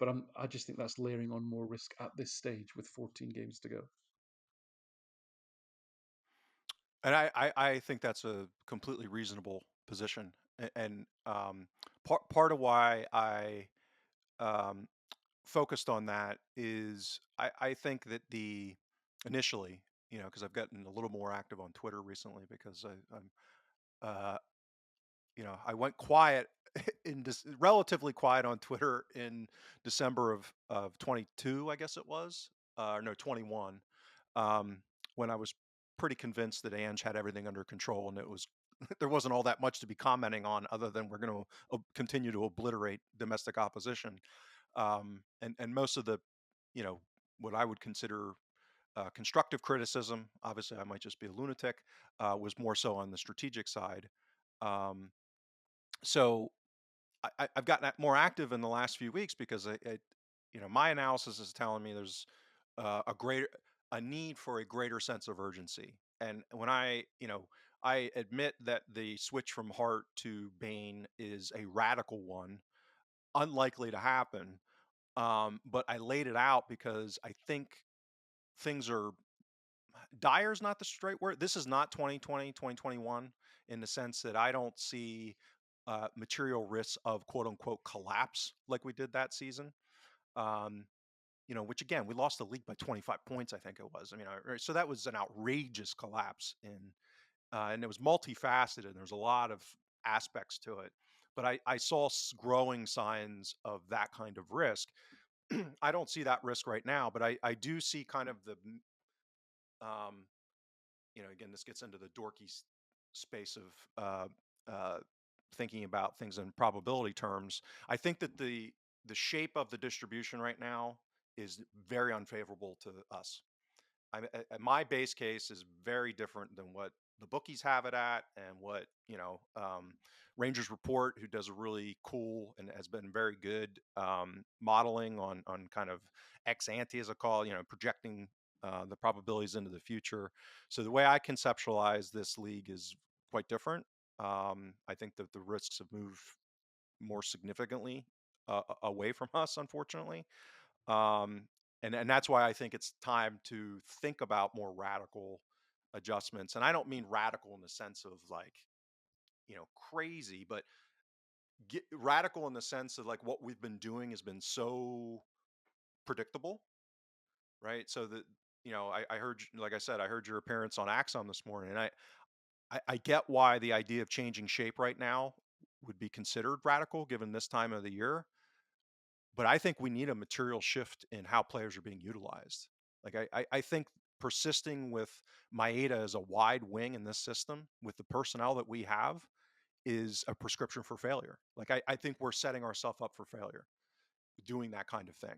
But I just think that's layering on more risk at this stage with 14 games to go. And I think that's a completely reasonable position. And part of why I um, focused on that is I think that the initially, because I've gotten a little more active on Twitter recently because I'm uh, I went quiet relatively quiet on Twitter in December of 22, I guess it was, no 21, um, when I was pretty convinced that Ange had everything under control and it was there wasn't all that much to be commenting on other than we're going to continue to obliterate domestic opposition, and most of the you know what I would consider constructive criticism. Obviously, I might just be a lunatic. Was more so on the strategic side. Um, so I've gotten more active in the last few weeks because my analysis is telling me there's a need for a greater sense of urgency. And when I admit that the switch from Hart to Bain is a radical one, unlikely to happen. But I laid it out because I think things are dire is not the straight word. This is not 2020, 2021 in the sense that I don't see material risks of quote unquote collapse like we did that season. Um, which again, we lost the league by 25 points, I think it was. I mean, so that was an outrageous collapse and it was multifaceted. And there's a lot of aspects to it. But I saw growing signs of that kind of risk. I don't see that risk right now, but I do see kind of um, again, this gets into the dorky space of uh, thinking about things in probability terms. I think that the shape of the distribution right now is very unfavorable to us. My base case is very different than what the bookies have it at, and what Rangers Report, who does a really cool and has been very good modeling on kind of ex ante, as I call, projecting the probabilities into the future. So the way I conceptualize this league is quite different. I think that the risks have moved more significantly away from us, unfortunately. Um, and that's why I think it's time to think about more radical adjustments. And I don't mean radical in the sense of like, crazy, but radical in the sense of like what we've been doing has been so predictable, right? So that I heard, like I said, I heard your appearance on Axon this morning, and I get why the idea of changing shape right now would be considered radical given this time of the year. But I think we need a material shift in how players are being utilized. Like I think persisting with Maeda as a wide wing in this system with the personnel that we have is a prescription for failure. Like I think we're setting ourselves up for failure doing that kind of thing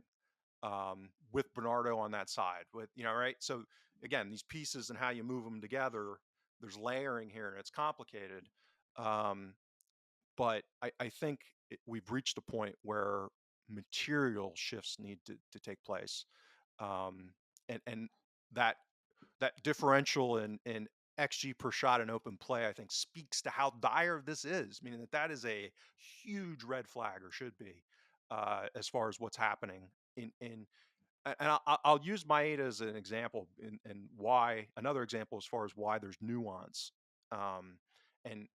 with Bernardo on that side. With right. So again, these pieces and how you move them together, there's layering here, and it's complicated. Um, but I think we've reached a point where material shifts need to take place, um, and that that differential in xG per shot in open play, I think, speaks to how dire this is. Meaning that is a huge red flag, or should be, as far as what's happening in. And I'll use Maeda as an example, and why another example as far as why there's nuance, and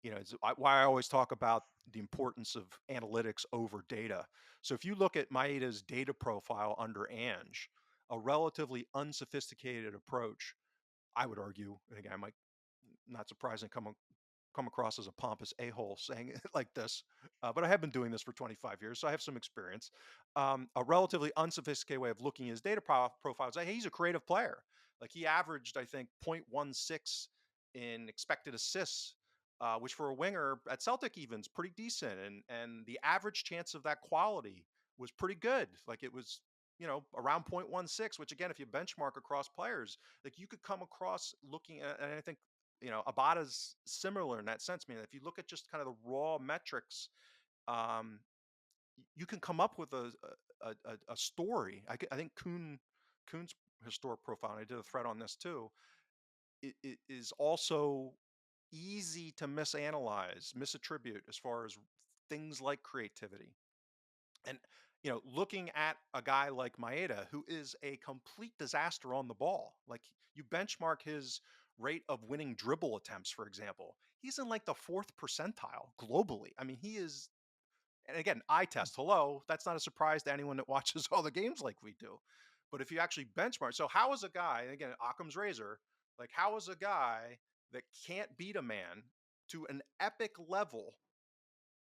it's why I always talk about the importance of analytics over data. So if you look at Maeda's data profile under Ange, a relatively unsophisticated approach, I would argue, and again, I might not surprising come across as a pompous a-hole saying it like this, but I have been doing this for 25 years, so I have some experience. A relatively unsophisticated way of looking at his data profile is like, hey, he's a creative player. Like he averaged, I think, 0.16 in expected assists, which for a winger at Celtic even is pretty decent, and the average chance of that quality was pretty good. Like it was. Around 0.16, which again, if you benchmark across players, like you could come across looking at, and I think Abada's similar in that sense. I mean, if you look at just kind of the raw metrics, um, you can come up with a story. I think Kuhn's historic profile, and I did a thread on this too. It is also easy to misanalyze, misattribute as far as things like creativity. And looking at a guy like Maeda, who is a complete disaster on the ball, like you benchmark his rate of winning dribble attempts, for example, he's in like the fourth percentile globally. I mean, he is. And again, eye test. Hello, that's not a surprise to anyone that watches all the games like we do. But if you actually benchmark, so how is a guy, and again, Occam's razor, like how is a guy that can't beat a man to an epic level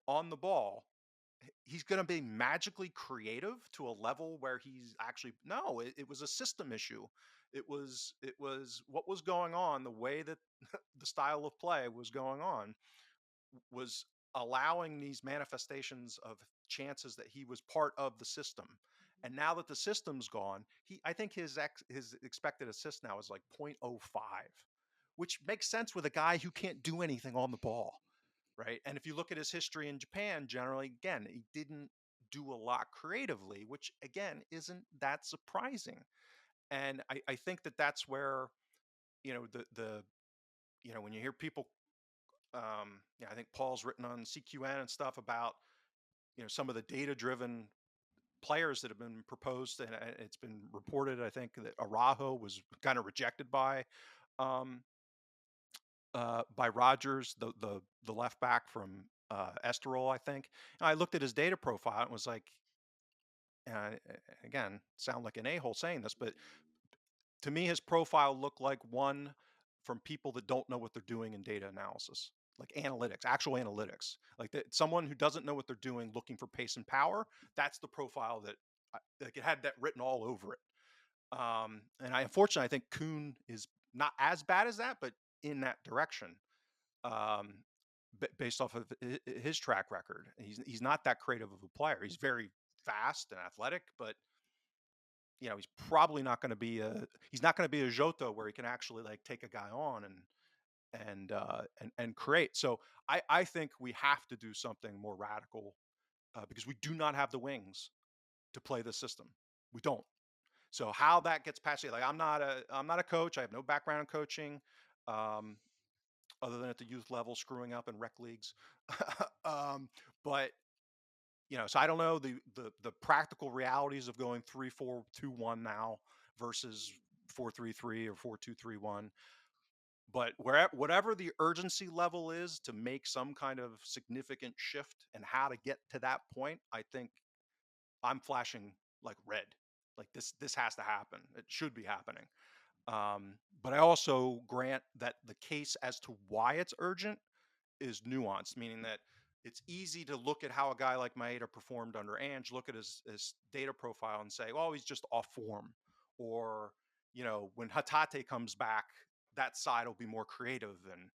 on the ball, he's going to be magically creative to a level where he's actually no, it was a system issue. It was what was going on, the way that the style of play was going on was allowing these manifestations of chances that he was part of the system. And now that the system's gone, I think his expected assist now is like 0.05, which makes sense with a guy who can't do anything on the ball, right? And if you look at his history in Japan, generally, again, he didn't do a lot creatively, which again isn't that surprising. And I think that that's where the when you hear people, I think Paul's written on CQN and stuff about some of the data driven players that have been proposed, and it's been reported, I think, that Araujo was kind of rejected um, by Rogers, the left back from Estoril, I think. And I looked at his data profile and was like, again, sound like an a-hole saying this, but to me, his profile looked like one from people that don't know what they're doing in data analysis, like analytics, actual analytics, like someone who doesn't know what they're doing, looking for pace and power. That's the profile that like it had that written all over it. And unfortunately, I think Kuhn is not as bad as that, but in that direction, um, based off of his track record. He's not that creative of a player. He's very fast and athletic, but he's probably not going to be he's not going to be a Jota where he can actually like take a guy on and create. So I think we have to do something more radical because we do not have the wings to play this system. We don't. So how that gets past it, like I'm not a coach. I have no background in coaching, um, other than at the youth level, screwing up in rec leagues. um, but so I don't know the practical realities of going 3-4-2-1 now versus 4-3-3 or 4-2-3-1. But whatever the urgency level is to make some kind of significant shift and how to get to that point, I think I'm flashing like red. Like this has to happen. It should be happening. But I also grant that the case as to why it's urgent is nuanced, meaning that it's easy to look at how a guy like Maeda performed under Ange, look at his data profile and say, "Oh, he's just off form," or when Hatate comes back, that side will be more creative, and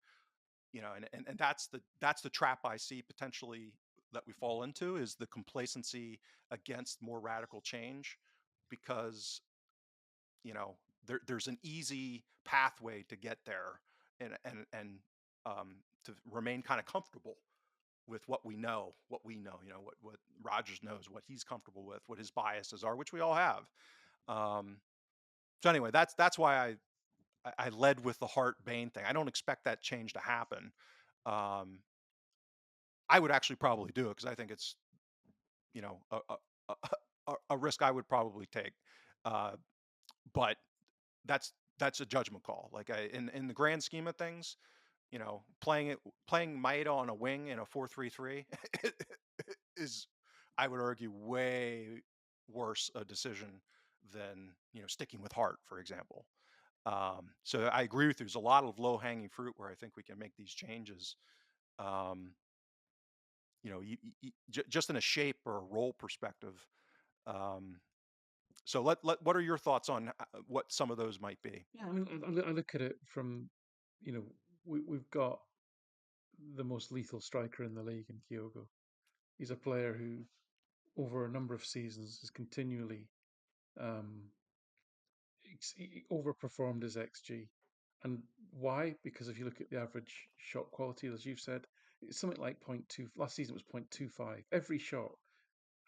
and that's the trap I see potentially that we fall into is the complacency against more radical change, because there's an easy pathway to get there, and to remain kind of comfortable with what we know, what Rogers knows, what he's comfortable with, what his biases are, which we all have. Um, so anyway, that's why I led with the Hart Bain thing. I don't expect that change to happen. Um, I would actually probably do it because I think it's you know a, a risk I would probably take. Uh, but that's a judgment call. Like in the grand scheme of things, playing Maeda on a wing in a 4-3-3 is, I would argue, way worse a decision than sticking with Hart, for example. So I agree with you. There's a lot of low hanging fruit where I think we can make these changes. Um, just in a shape or a role perspective. Um, so what are your thoughts on what some of those might be? Yeah, I mean, I look at it from, you know, we've got the most lethal striker in the league in Kyogo. He's a player who, over a number of seasons, has continually um, he overperformed his XG. And why? Because if you look at the average shot quality, as you've said, it's something like point 0.2. Last season it was 0.25. Every shot,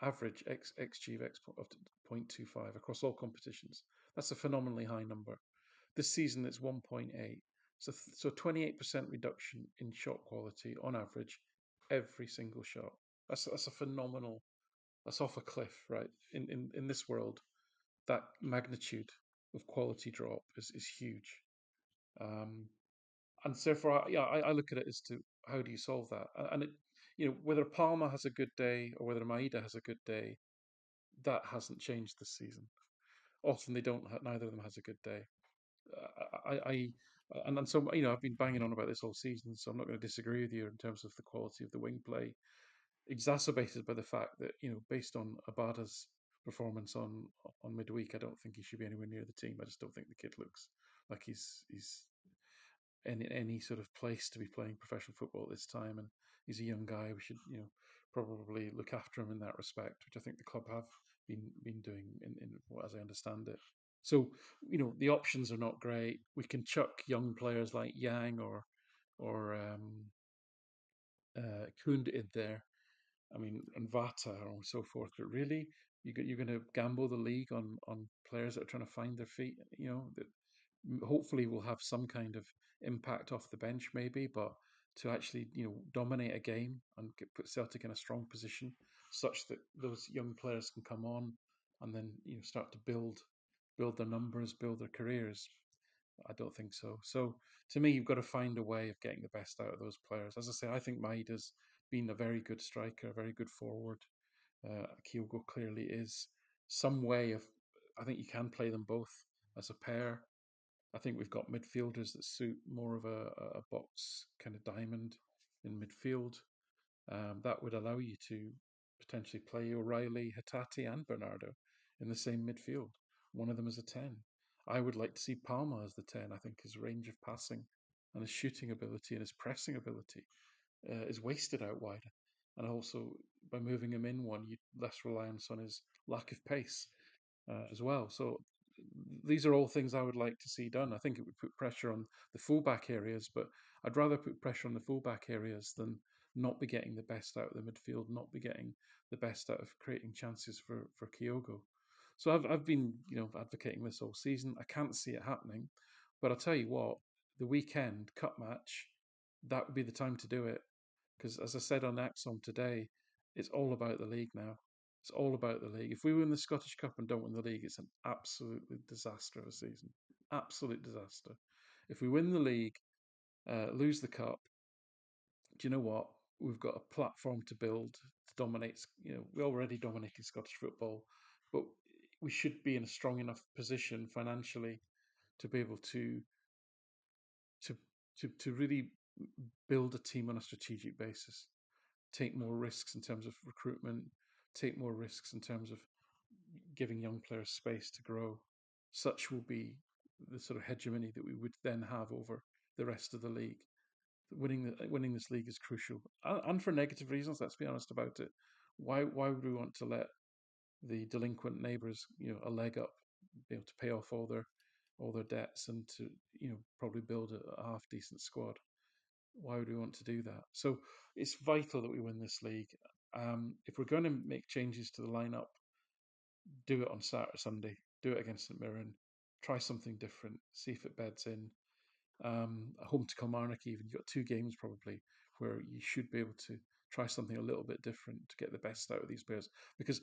average XG of 0.25 across all competitions. That's a phenomenally high number. This season it's 1.8. So 28% reduction in shot quality on average every single shot. That's a phenomenal. That's off a cliff, right? In this world, that magnitude of quality drop is huge. Um, and so for yeah, I look at it as to how do you solve that, and it, whether Palmer has a good day or whether Maeda has a good day, that hasn't changed this season. Often they don't. Neither of them has a good day. I and so I've been banging on about this all season, so I'm not going to disagree with you in terms of the quality of the wing play, exacerbated by the fact that based on Abada's performance on midweek, I don't think he should be anywhere near the team. I just don't think the kid looks like he's in any sort of place to be playing professional football at this time, and he's a young guy. We should probably look after him in that respect, which I think the club have been doing in as I understand it. So the options are not great. We can chuck young players like Yang or Kund in there. I mean, and Vata and so forth. But really, you're going to gamble the league on players that are trying to find their feet. That hopefully will have some kind of impact off the bench, maybe, but to actually dominate a game and put Celtic in a strong position, such that those young players can come on and then start to build their numbers, build their careers. I don't think so. So to me, you've got to find a way of getting the best out of those players. As I say, I think Maeda's been a very good striker, a very good forward. Kyogo clearly is. Some way of, I think you can play them both as a pair. I think we've got midfielders that suit more of a box kind of diamond in midfield. That would allow you to potentially play O'Reilly, Hatati, and Bernardo in the same midfield. One of them is a 10. I would like to see Palma as the 10. I think his range of passing and his shooting ability and his pressing ability is wasted out wider. And also, by moving him in one, you less reliance on his lack of pace as well. So these are all things I would like to see done. I think it would put pressure on the fullback areas, but I'd rather put pressure on the fullback areas than not be getting the best out of the midfield, not be getting the best out of creating chances for Kyogo. So I've been advocating this all season. I can't see it happening, but I'll tell you what, the weekend cup match, that would be the time to do it. Because as I said on Axon today, it's all about the league now. It's all about the league. If we win the Scottish Cup and don't win the league, it's an absolutely disaster of a season. Absolute disaster. If we win the league, lose the cup, do you know what? We've got a platform to build to dominate. We already dominated Scottish football, but we should be in a strong enough position financially to be able to to really build a team on a strategic basis, take more risks in terms of recruitment, take more risks in terms of giving young players space to grow. Such will be the sort of hegemony that we would then have over the rest of the league. Winning this league is crucial, and for negative reasons. Let's be honest about it. Why would we want to let the delinquent neighbours, a leg up, be able to pay off all their debts and to probably build a half decent squad? Why would we want to do that? So it's vital that we win this league. If we're going to make changes to the lineup, do it on Saturday, Sunday. Do it against St Mirren. Try something different. See if it beds in. At home to Kilmarnock, even you've got two games probably where you should be able to try something a little bit different to get the best out of these players. Because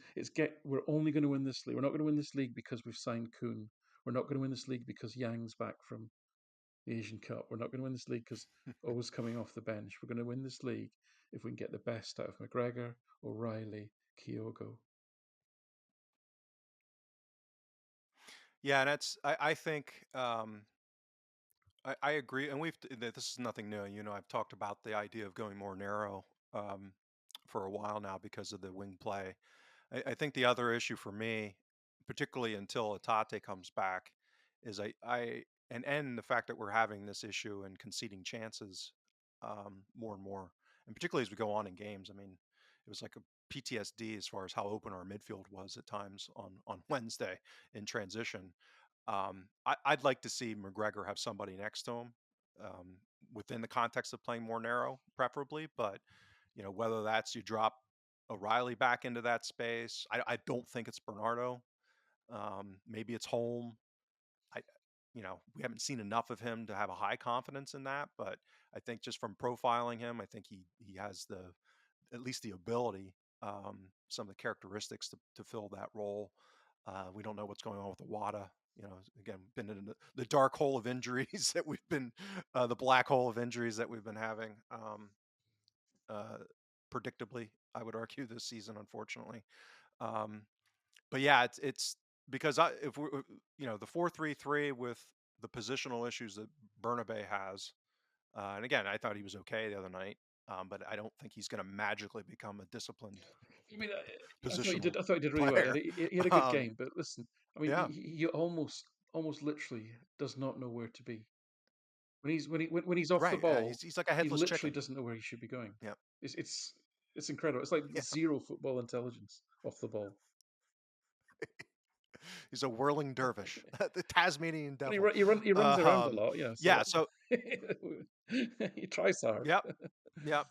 we're only going to win this league. We're not going to win this league because we've signed Kuhn. We're not going to win this league because Yang's back from the Asian Cup. We're not going to win this league because O's coming off the bench. We're going to win this league if we can get the best out of McGregor, O'Reilly, Kyogo. Yeah, and I think I agree, and this is nothing new. I've talked about the idea of going more narrow for a while now because of the wing play. I think the other issue for me, particularly until Atate comes back, is and the fact that we're having this issue and conceding chances more and more, and particularly as we go on in games. I mean, it was like a PTSD as far as how open our midfield was at times on Wednesday in transition. I'd like to see McGregor have somebody next to him um, within the context of playing more narrow, preferably. But whether that's you drop O'Reilly back into that space, I don't think it's Bernardo. Maybe it's Holm. I, we haven't seen enough of him to have a high confidence in that. But I think just from profiling him, I think he has at least the ability, some of the characteristics to fill that role. We don't know what's going on with the Wada. Again, been in the dark hole of injuries that we've been, the black hole of injuries that we've been having, uh, predictably, I would argue this season, unfortunately. Um, but yeah, it's because if we, the 4-3-3 with the positional issues that Bernabe has, and again, I thought he was okay the other night, but I don't think he's going to magically become a disciplined I mean, positional I thought he did really well. player. He had a good Um, game, but listen, I mean, yeah, he almost literally does not know where to be when he's off the right. ball. He's like a He headless literally chicken. doesn't know where he should be going. Yeah, It's it's it's incredible. It's like yeah. zero football intelligence off the ball. He's a whirling dervish, the Tasmanian And devil. he runs around a Um, lot, so yeah. So he tries hard. yeah, yeah.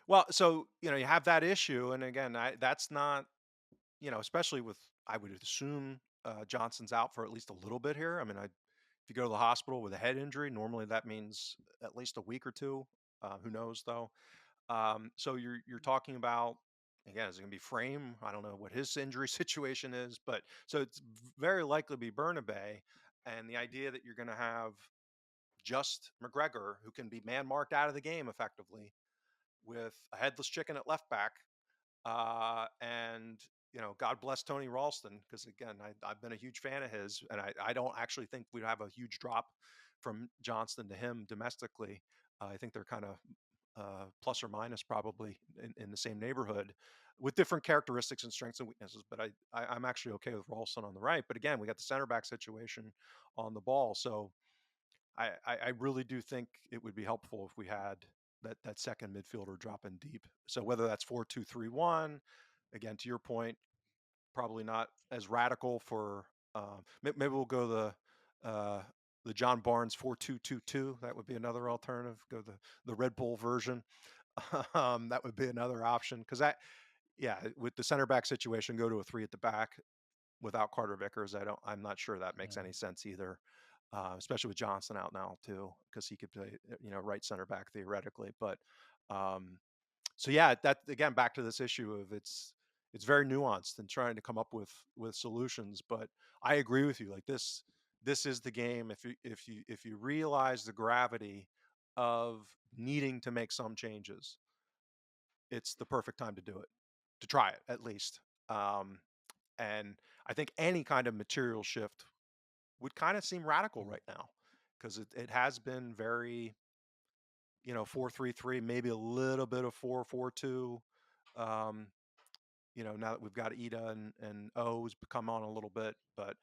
Well, so you have that issue, and again, that's not especially with I would assume Johnson's out for at least a little bit here. I mean, if you go to the hospital with a head injury, normally that means at least a week or two. Who knows though? So you're talking about again, is it going to be Frame? I don't know what his injury situation is, but so it's very likely to be Bernabe, and the idea that you're going to have just McGregor, who can be man marked out of the game effectively, with a headless chicken at left back, and God bless Tony Ralston because again, I've been a huge fan of his, and I don't actually think we'd have a huge drop from Johnston to him domestically. I think they're kind of plus or minus probably in the same neighborhood with different characteristics and strengths and weaknesses. But I'm actually okay with Ralston on the right. But again, we got the center back situation on the ball, so I really do think it would be helpful if we had that second midfielder dropping deep. So whether that's 4-2-3-1, again to your point, probably not as radical for. Maybe we'll go the John Barnes 4-2-2-2. That would be another alternative. Go the Red Bull version. That would be another option because yeah, with the center back situation, go to a three at the back without Carter Vickers. I'm not sure that makes Yeah. any sense either. Especially with Johnson out now too, because he could play, right center back theoretically. But um, so yeah, that again back to this issue of it's very nuanced and trying to come up with solutions. But I agree with you. Like this is the game. If you realize the gravity of needing to make some changes, it's the perfect time to do it, to try it at least. Um, And I think any kind of material shift would kind of seem radical Mhm. right now because it has been very, 4-3-3, maybe a little bit of 4-4-2. Um, now that we've got Ida and O's come on a little bit, but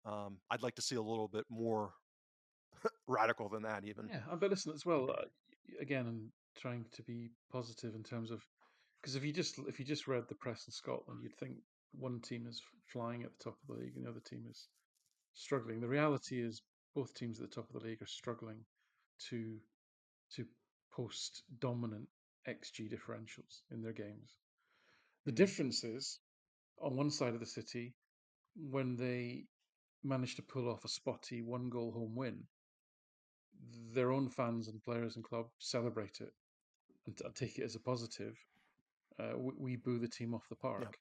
I'd like to see a little bit more radical than that, even. Yeah, but listen as well. Again, I'm trying to be positive in terms of because if you just read the press in Scotland, you'd think one team is flying at the top of the league and the other team is struggling. The reality is both teams at the top of the league are struggling to to post dominant XG differentials in their games. The Mhm. difference is on one side of the city when they manage to pull off a spotty one goal home win, their own fans and players and club celebrate it and take it as a positive. We boo the team off the Yeah. park.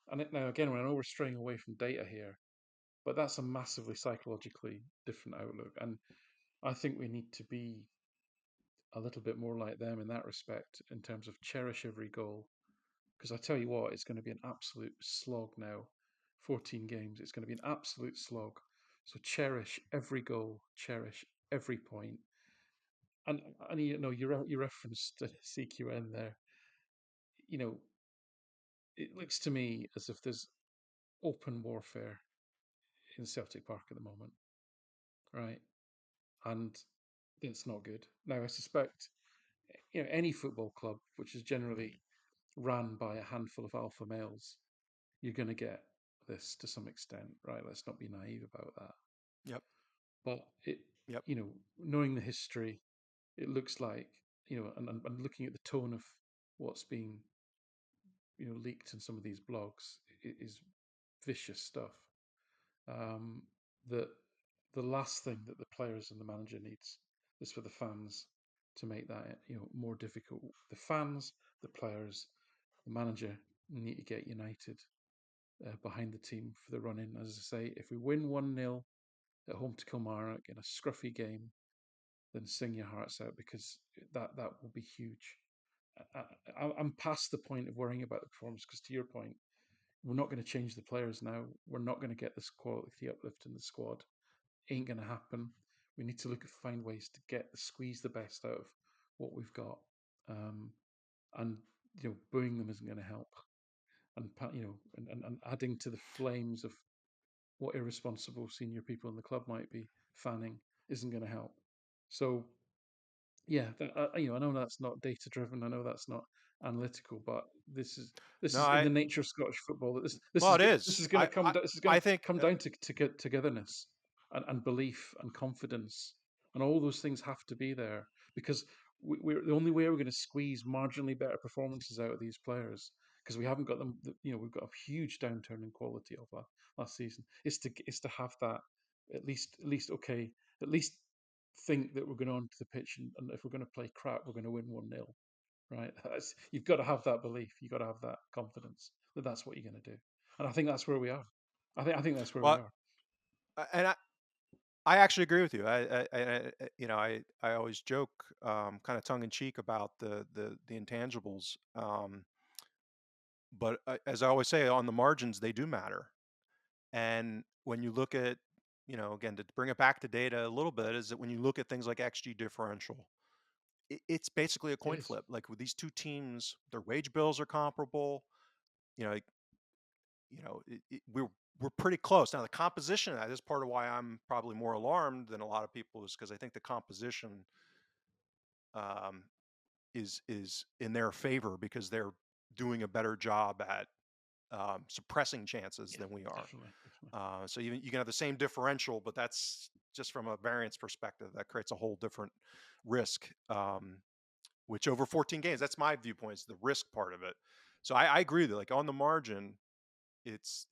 And now again, I know we're straying away from data here, but that's a massively psychologically different outlook. And I think we need to be a little bit more like them in that respect in terms of cherish every goal. Because I tell you what, it's going to be an absolute slog now. 14 games, it's going to be an absolute slog. So cherish every goal, cherish every point. And you referenced CQN there. You know, it looks to me as if there's open warfare in Celtic Park at the moment, right? And it's not good. Now, I suspect any football club which is generally ran by a handful of alpha males, you're going to get this to some extent, right? Let's not be naive about that. Yep. But Yep. knowing the history, it looks like and looking at the tone of what's being leaked in some of these blogs, it is vicious stuff. Um, that the last thing that the players and the manager needs is for the fans to make that more difficult. The fans, the players, the manager need to get united behind the team for the run in. As I say, if we win 1-0 at home to Kilmarnock in a scruffy game, then sing your hearts out because that will be huge. I'm past the point of worrying about the performance because, to your point, we're not going to change the players now. We're not going to get this quality uplift in the squad. Ain't going to happen. We need to find ways to squeeze the best out of what we've got. Um, and booing them isn't going to help. And and adding to the flames of what irresponsible senior people in the club might be fanning isn't going to help. So yeah, I know that's not data driven. I know that's not analytical, but this is this No, is in I the nature of Scottish football. That well, it this is. is going to come. This is going I to think come down to get togetherness and belief and confidence, and all those things have to be there because we're the only way we're going to squeeze marginally better performances out of these players because we haven't got them. We've got a huge downturn in quality of last season. Is to have that at least okay, at least think that we're going on to the pitch and if we're going to play crap, we're going to win 1-0, right? You've got to have that belief. You've got to have that confidence that that's what you're going to do. And I think that's where we are. I think that's where we well, are. and I actually agree with you. I always joke, kind of tongue in cheek about the intangibles. But as I always say, on the margins, they do matter. And when you look at, again, to bring it back to data a little bit, is that when you look at things like XG differential, it's basically a It coin is. flip. Like with these two teams, their wage bills are comparable. You know, we're pretty close. Now the composition of that is part of why I'm probably more alarmed than a lot of people, is because I think the composition um, is in their favor because they're doing a better job at suppressing chances Yeah, than we are. definitely, definitely. So you can have the same differential, but that's just from a variance perspective. That creates a whole different risk. Which over 14 games, that's my viewpoint, is the risk part of it. So I agree that, like, on the margin, it's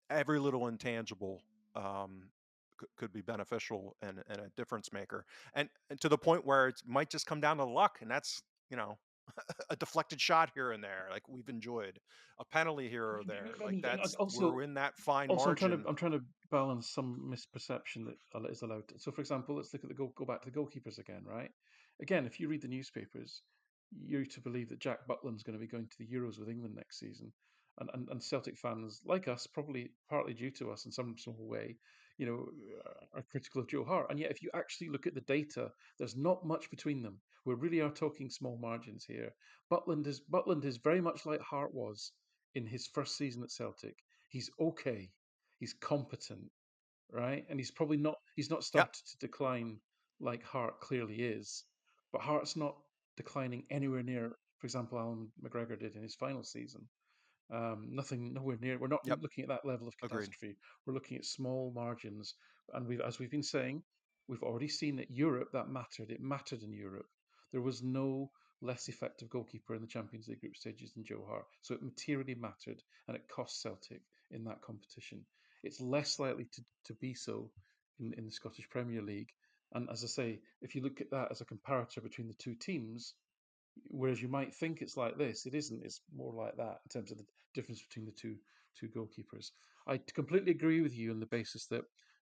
every little intangible um, could be beneficial and a difference maker, and to the point where it might just come down to luck, and that's you know a deflected shot here and there, like we've enjoyed, a penalty here or there, like And that's also, we're in that fine also, margin. I'm trying to balance some misperception that is allowed. So, for example, let's look at the go back to the goalkeepers again, right? Again, if you read the newspapers, you're to believe that Jack Butland's going to be going to the Euros with England next season, and Celtic fans like us, probably partly due to us in some small way, you know, are critical of Joe Hart. And yet, if you actually look at the data, there's not much between them. We really are talking small margins here. Butland is very much like Hart was in his first season at Celtic. He's okay. He's competent, right? And he's not Yep. started to decline like Hart clearly is. But Hart's not declining anywhere near, for example, Alan McGregor did in his final season. Nothing, nowhere near. We're not Yep. looking at that level of Agreed. catastrophe. We're looking at small margins, and as we've been saying, we've already seen that Europe that mattered. It mattered in Europe. There was no less effective goalkeeper in the Champions League group stages than Joe Hart, so it materially mattered, and it cost Celtic in that competition. It's less likely to be so in the Scottish Premier League. And as I say, if you look at that as a comparator between the two teams, whereas you might think it's like this, it isn't. It's more like that in terms of the difference between the two goalkeepers. I completely agree with you on the basis that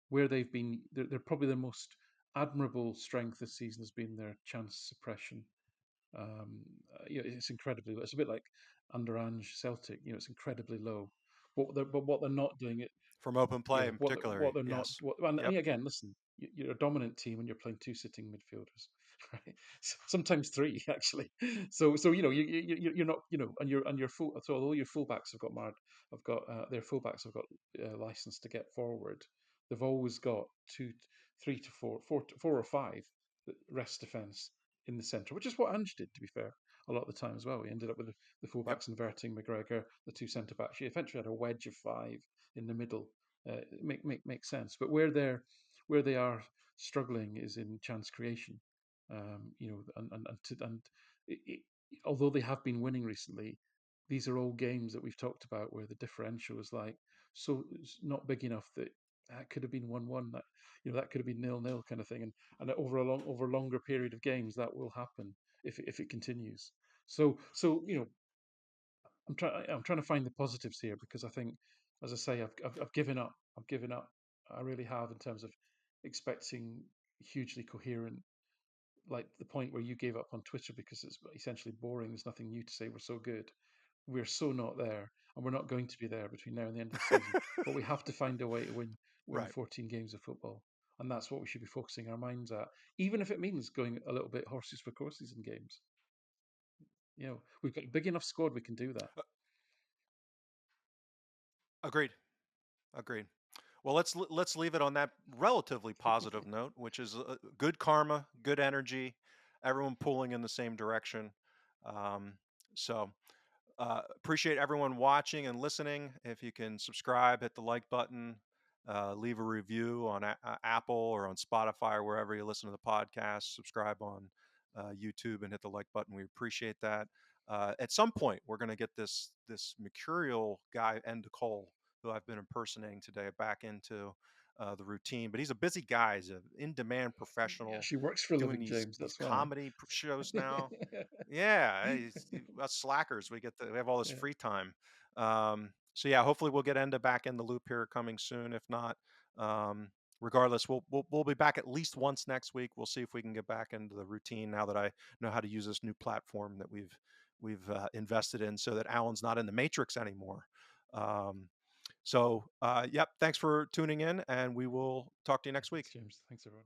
where they've been, they're probably the most admirable strength this season has been their chance suppression. It's incredibly low. It's a bit like under Ange Celtic. It's incredibly low. But what they're not doing it. From open Yeah, play in what particular. they're not. Yes. And Yep. again, listen, you're a dominant team when you're playing two sitting midfielders, right? Sometimes three actually. So you're not, and your full. So although your fullbacks have got their fullbacks have got license to get forward, they've always got two, three to four or five rest defence in the centre, which is what Ange did, to be fair, a lot of the time as well. We ended up with the Yep. fullbacks inverting McGregor, the two centre backs. You eventually had a wedge of five in the middle. Makes sense. But where they are struggling is in chance creation. And although they have been winning recently, these are all games that we've talked about where the differential is like so it's not big enough that that could have been 1-1. That could have been 0-0 kind of thing. And over a longer period of games that will happen if it continues. So I'm trying to find the positives here because I think, as I say, I've given up. I've given up. I really have in terms of expecting hugely coherent, like the point where you gave up on Twitter because it's essentially boring. There's nothing new to say. We're so good. We're so not there, and we're not going to be there between now and the end of the season. But we have to find a way to win Right. 14 games of football, and that's what we should be focusing our minds at, even if it means going a little bit horses for courses in games. We've got a big enough squad. We can do that. Agreed. Agreed. Well, let's leave it on that relatively positive note, which is good karma, good energy, everyone pulling in the same direction. Um, so appreciate everyone watching and listening. If you can subscribe, hit the like button, leave a review on Apple or on Spotify or wherever you listen to the podcast. Subscribe on YouTube and hit the like button. We appreciate that. At some point, we're going to get this mercurial guy, Enda Cole, who I've been impersonating today, back into the routine. But he's a busy guy. He's an in-demand Yeah, professional she works for a doing living, these James. these That's why. comedy shows now. Yeah, us slackers, we have all this Yeah. free time. So yeah, hopefully we'll get Enda back in the loop here coming soon. If not, um, regardless, we'll be back at least once next week. We'll see if we can get back into the routine now that I know how to use this new platform that we've invested in, so that Alan's not in the matrix anymore. Um, yep. Thanks for tuning in, and we will talk to you next Thanks, week. James. Thanks, everyone.